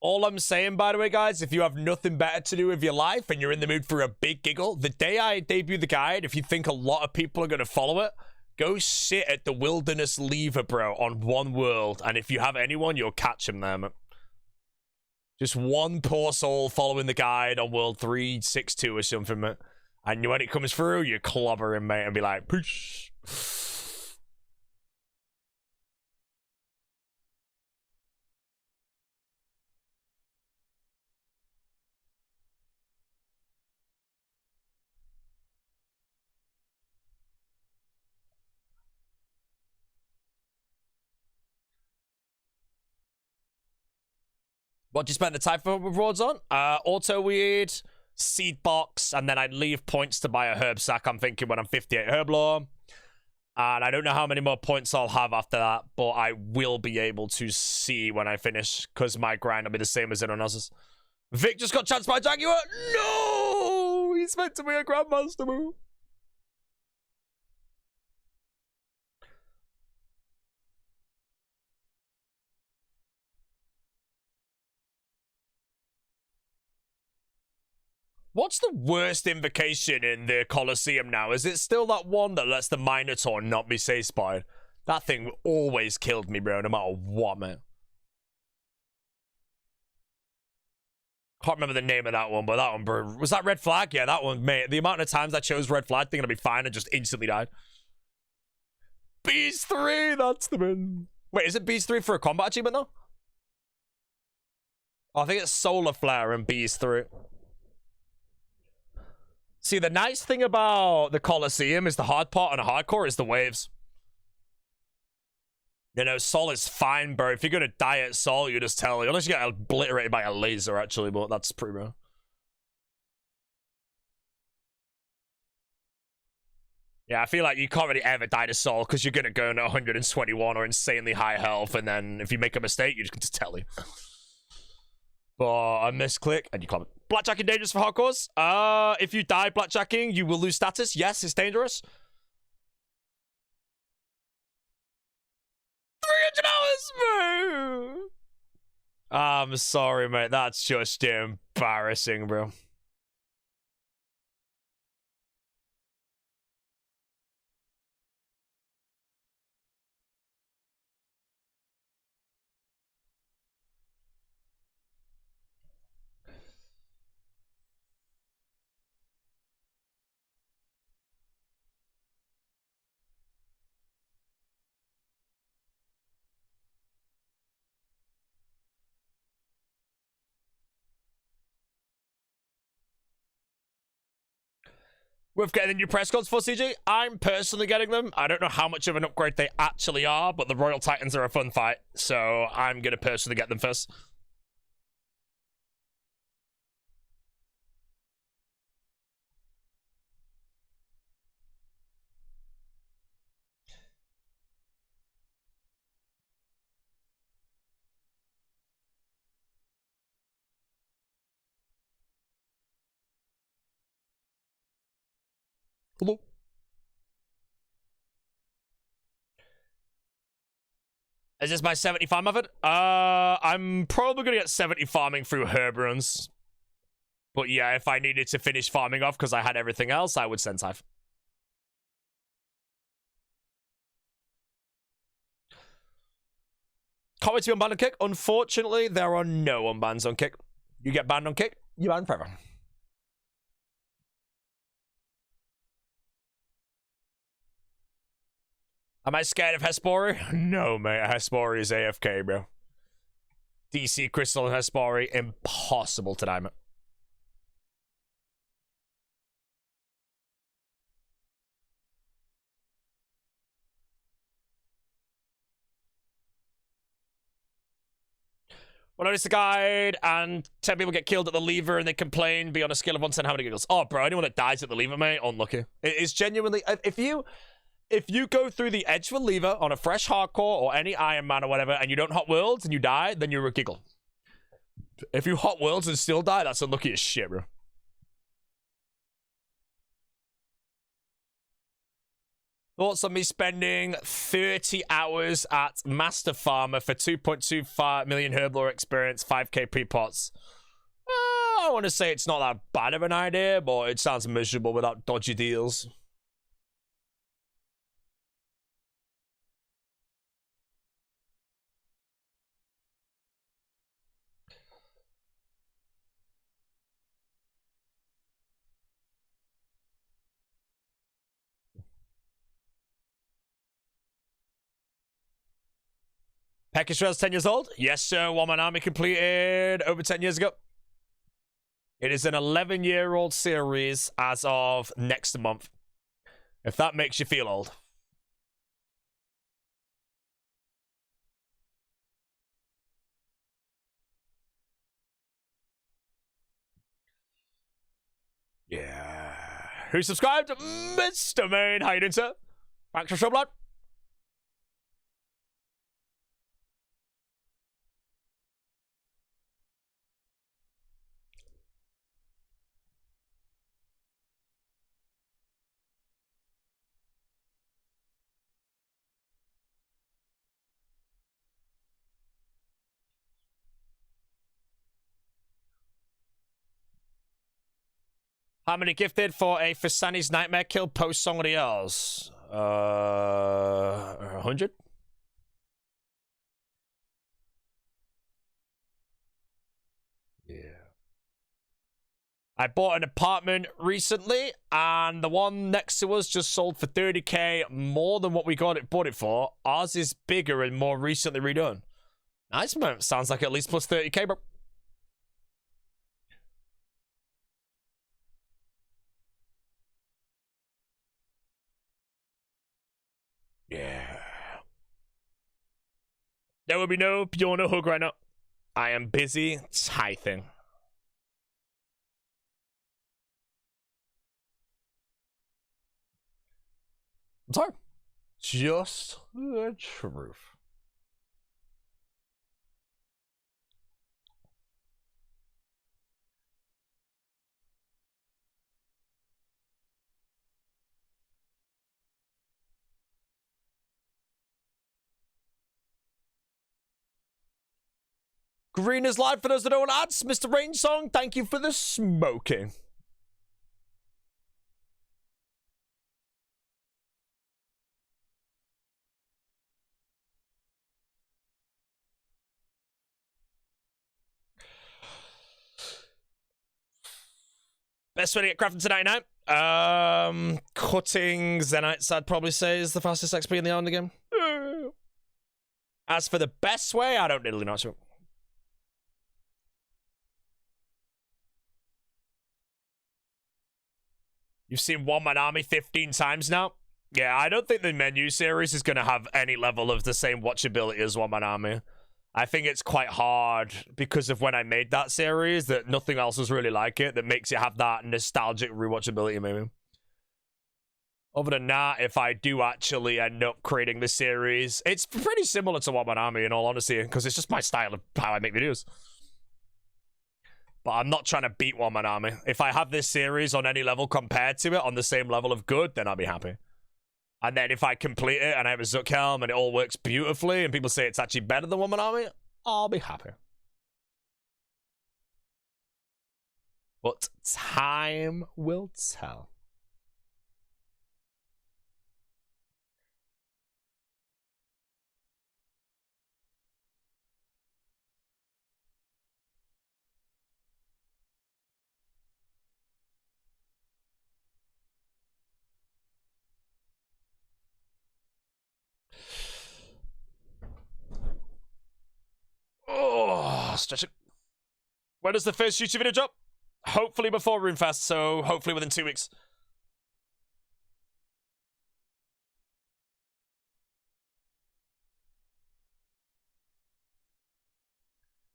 All I'm saying, by the way, guys, if you have nothing better to do with your life and you're in the mood for a big giggle, the day I debut the guide, if you think a lot of people are going to follow it, go sit at the Wilderness Lever, bro, on One World. And if you have anyone, you'll catch him there, man. Just one poor soul following the guide on World 362 or something, man. And when it comes through, you clobber him, mate, and be like, peace. What do you spend the type of rewards on? Auto weird, seed box, and then I'd leave points to buy a herb sack. I'm thinking when I'm 58 herb law. And I don't know how many more points I'll have after that, but I will be able to see when I finish, because my grind will be the same as anyone else's. Vic just got chanced by Jaguar. No! He's meant to be a Grandmaster move. What's the worst invocation in the Colosseum now? Is it still that one that lets the Minotaur not be safe-spied? That thing always killed me, bro, no matter what, man. Can't remember the name of that one, but that one, bro. Was that Red Flag? Yeah, that one, mate. The amount of times I chose Red Flag thinking I'd be fine and just instantly died. Beast 3, that's the one. Wait, is it Beast 3 for a combat achievement, though? Oh, I think it's Solar Flare and Beast 3. See, the nice thing about the Colosseum is the hard part and a hardcore is the waves. You know, Sol is fine, bro. If you're gonna die at Sol, you just tell. Unless you get obliterated by a laser, actually, but that's pretty rare. Yeah, I feel like you can't really ever die to Sol because you're gonna go into 121 or insanely high health, and then if you make a mistake, you just tell him. But I misclick and you club it. Blackjacking dangerous for hardcores? If you die blackjacking, you will lose status. Yes, it's dangerous. 300 hours, bro! I'm sorry, mate. That's just embarrassing, bro. With getting the new press cards for CG, I'm personally getting them. I don't know how much of an upgrade they actually are, but the Royal Titans are a fun fight, so I'm going to personally get them first. Hello. Is this my 70 farm method? I'm probably going to get 70 farming through herb runs. But yeah, if I needed to finish farming off because I had everything else, I would send Scythe. Can't wait to be unbanned on Kick. Unfortunately, there are no unbans on Kick. You get banned on Kick, you're banned forever. Am I scared of Hespori? No, mate. Hespori is AFK, bro. DC Crystal and Hespori, impossible to dime it. Well, notice the guide, and 10 people get killed at the lever, and they complain. Be on a scale of 1 to 10, how many giggles? Oh, bro, anyone that dies at the lever, mate, unlucky. It's genuinely... If you go through the edge of a lever on a fresh hardcore or any Iron Man or whatever, and you don't hot worlds and you die, then you're a giggle. If you hot worlds and still die, that's unlucky as shit, bro. Thoughts on me spending 30 hours at Master Farmer for 2.25 million Herblore experience, 5k pre-pots? I want to say it's not that bad of an idea, but it sounds miserable without dodgy deals. Peckish Rail's 10 years old? Yes, sir. One Man Army completed over 10 years ago. It is an 11-year-old series as of next month. If that makes you feel old. Yeah. Who subscribed? Mr. Main. How you doing, sir? Thanks for showing blood. How many gifted for a Fasani's Nightmare kill post somebody else? 100? Yeah. I bought an apartment recently, and the one next to us just sold for 30k more than what we bought it for. Ours is bigger and more recently redone. Nice, man. Sounds like at least plus 30k, bro. Yeah. There will be no Bjorn Hug right now. I am busy tithing. I'm sorry. Just the truth. Green is live for those that don't want ads. Mr. Rain Song, thank you for the smoking. Best way to get crafted to 99? Cutting Zenites, I'd probably say, is the fastest XP in the island game. As for the best way, I don't really know. You've seen One Man Army 15 times now? Yeah, I don't think the menu series is going to have any level of the same watchability as One Man Army. I think it's quite hard because of when I made that series that nothing else was really like it that makes it have that nostalgic rewatchability, maybe. Other than that, if I do actually end up creating the series, it's pretty similar to One Man Army in all honesty, because it's just my style of how I make videos. But I'm not trying to beat One Man Army. If I have this series on any level compared to it, on the same level of good, then I'll be happy. And then if I complete it and I have a Zook Helm and it all works beautifully and people say it's actually better than One Man Army, I'll be happy. But time will tell. stretching. When does the first YouTube video drop? Hopefully before RuneFest, so hopefully within 2 weeks.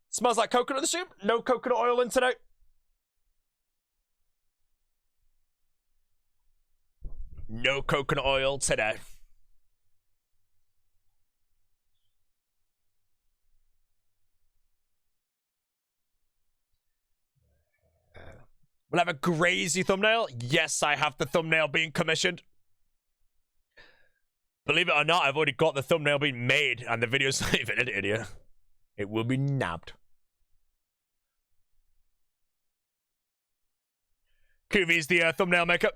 Smells like coconut in the soup. No coconut oil in today. No coconut oil today. We'll have a crazy thumbnail. Yes, I have the thumbnail being commissioned. Believe it or not, I've already got the thumbnail being made and the video's not even edited yet. It will be nabbed. Kuvi's the thumbnail maker.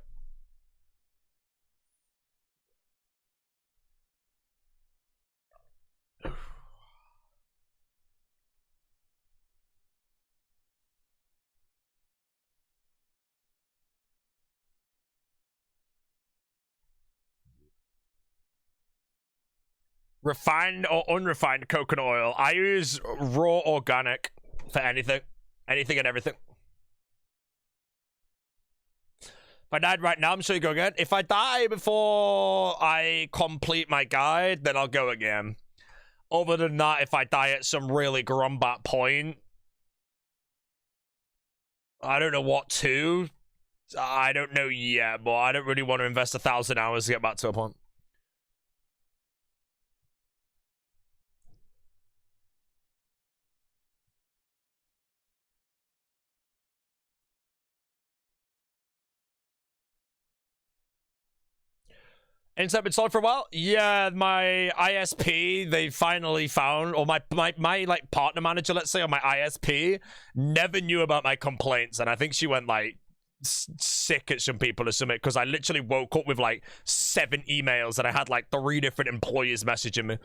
Refined or unrefined coconut oil. I use raw organic for anything. Anything and everything. If I died right now, I'm sure you go again. If I die before I complete my guide, then I'll go again. Other than that, if I die at some really grombat point, I don't know what to. I don't know yet, but I don't really want to invest 1,000 hours to get back to a point. Internet been solid for a while? Yeah, my ISP, they finally found, or my like partner manager, let's say, on my ISP, never knew about my complaints, and I think she went like sick at some people or something, because I literally woke up with like 7 emails, and I had like 3 different employees messaging me,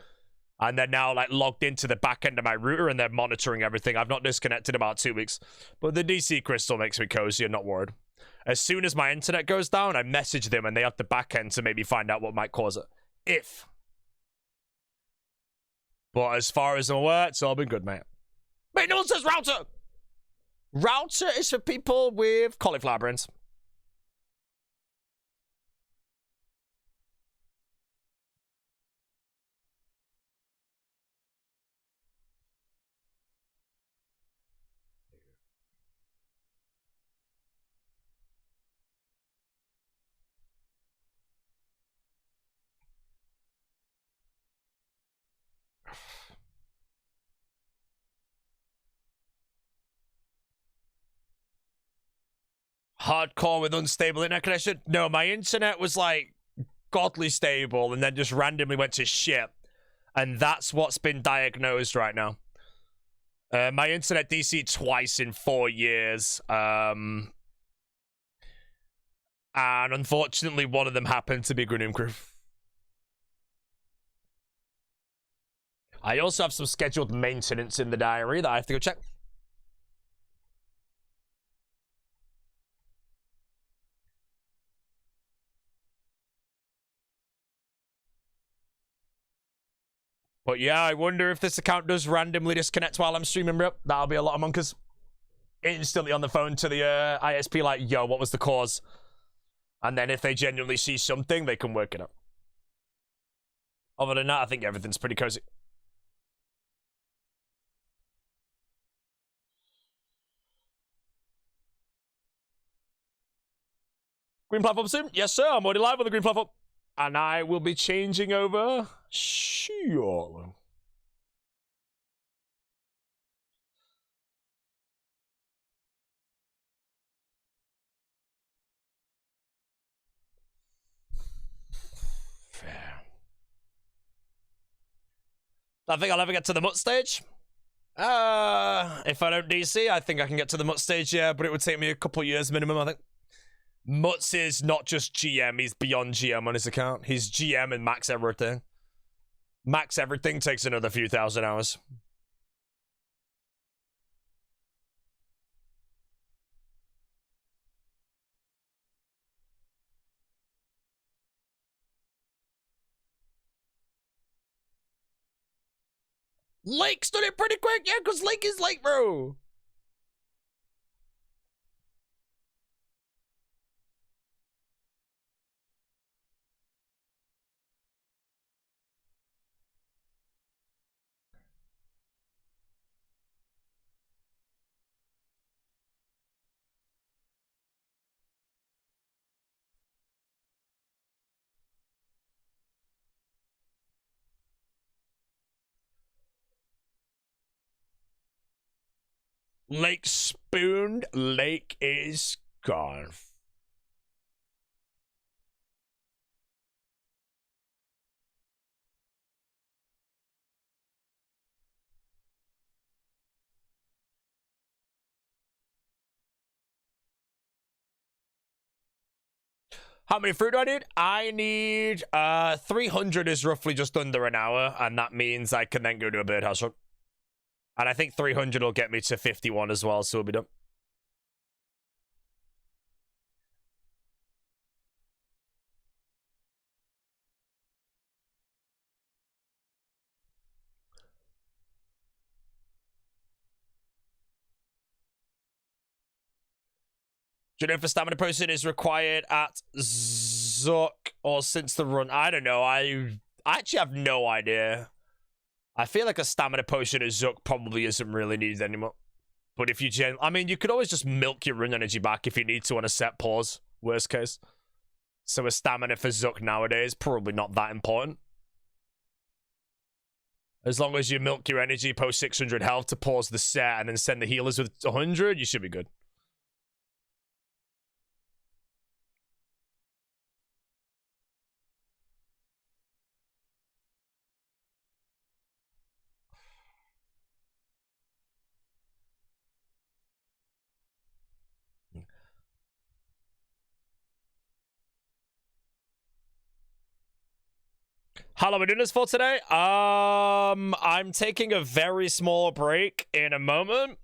and they're now like logged into the back end of my router, and they're monitoring everything. I've not disconnected in about 2 weeks, but the DC crystal makes me cozy and not worried. As soon as my internet goes down, I message them and they have the back end to maybe find out what might cause it. If. But as far as I'm aware, it's all been good, mate. Wait, no one says router! Router is for people with cauliflower brains. Hardcore with unstable internet connection? No, my internet was like godly stable and then just randomly went to shit. And that's what's been diagnosed right now. My internet DC twice in 4 years. And unfortunately, one of them happened to be Green Crew. I also have some scheduled maintenance in the diary that I have to go check. But yeah, I wonder if this account does randomly disconnect while I'm streaming, bro. That'll be a lot of monkers. Instantly on the phone to the ISP like, yo, what was the cause? And then if they genuinely see something, they can work it out. Other than that, I think everything's pretty cozy. Green platform soon? Yes, sir. I'm already live on the green platform. And I will be changing over. Sure. Fair. I think I'll ever get to the MUT stage. If I don't DC, I think I can get to the MUT stage, yeah, but it would take me a couple of years minimum, I think. Mutz is not just GM, he's beyond GM on his account. He's GM and max everything. Max everything takes another few thousand hours. Lake's done it pretty quick. Yeah, because Lake is late, bro. Lake spooned. Lake is gone. How many fruit do I need? I need 300 is roughly just under an hour, and that means I can then go to a birdhouse run. And I think 300 will get me to 51 as well, so we'll be done. Do you know if a stamina potion is required at Zuck or since the run? I don't know. I actually have no idea. I feel like a stamina potion at Zuck probably isn't really needed anymore. But if you I mean, you could always just milk your run energy back if you need to on a set pause, worst case. So a stamina for Zuck nowadays, probably not that important. As long as you milk your energy post 600 health to pause the set and then send the healers with 100, you should be good. How long are we doing this for today? I'm taking a very small break in a moment.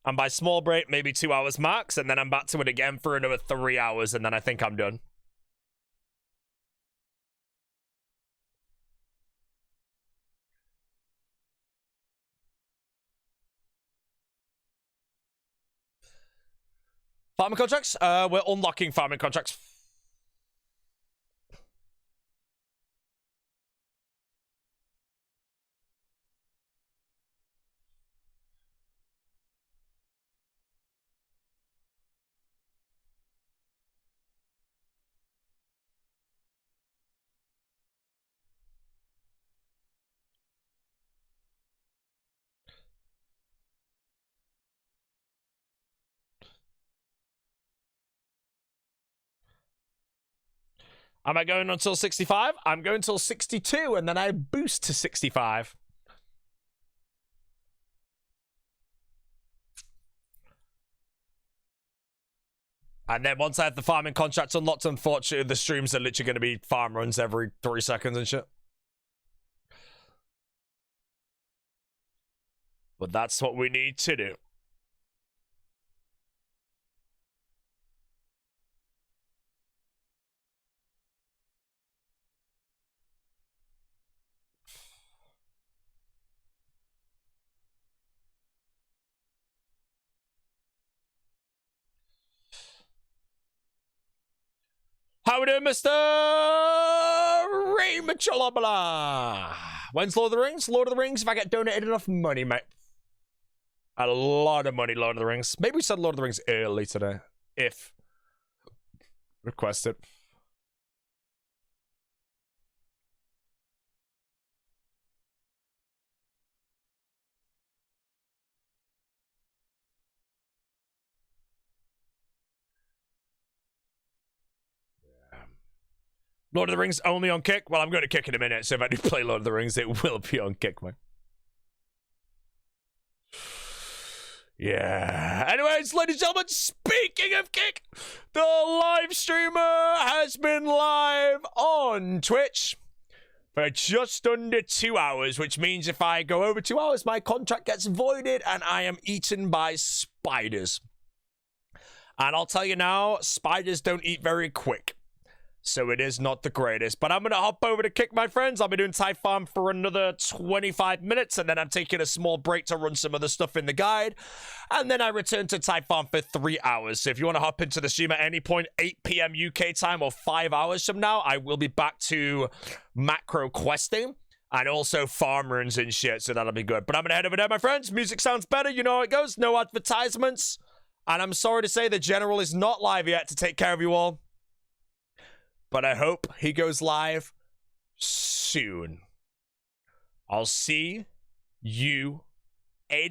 And by small break, maybe 2 hours max. And then I'm back to it again for another 3 hours. And then I think I'm done. Farming contracts? We're unlocking farming contracts. Am I going until 65? I'm going until 62, and then I boost to 65. And then once I have the farming contracts unlocked, unfortunately, the streams are literally going to be farm runs every 3 seconds and shit. But that's what we need to do. How we doing, Mr. Ray Machalabala? When's Lord of the Rings? Lord of the Rings, if I get donated enough money, mate. A lot of money, Lord of the Rings. Maybe we said Lord of the Rings early today. If requested. Lord of the Rings only on Kick? Well, I'm going to Kick in a minute, so if I do play Lord of the Rings, it will be on Kick, man. Yeah. Anyways, ladies and gentlemen, speaking of Kick, the live streamer has been live on Twitch for just under 2 hours, which means if I go over 2 hours, my contract gets voided and I am eaten by spiders. And I'll tell you now, spiders don't eat very quick. So it is not the greatest. But I'm going to hop over to kick my friends. I'll be doing Type Farm for another 25 minutes. And then I'm taking a small break to run some other stuff in the guide. And then I return to Type Farm for 3 hours. So if you want to hop into the stream at any point, 8 p.m. UK time or 5 hours from now, I will be back to macro questing. And also farm runs and shit. So that'll be good. But I'm going to head over there, my friends. Music sounds better. You know how it goes. No advertisements. And I'm sorry to say the general is not live yet to take care of you all. But I hope he goes live soon. I'll see you, A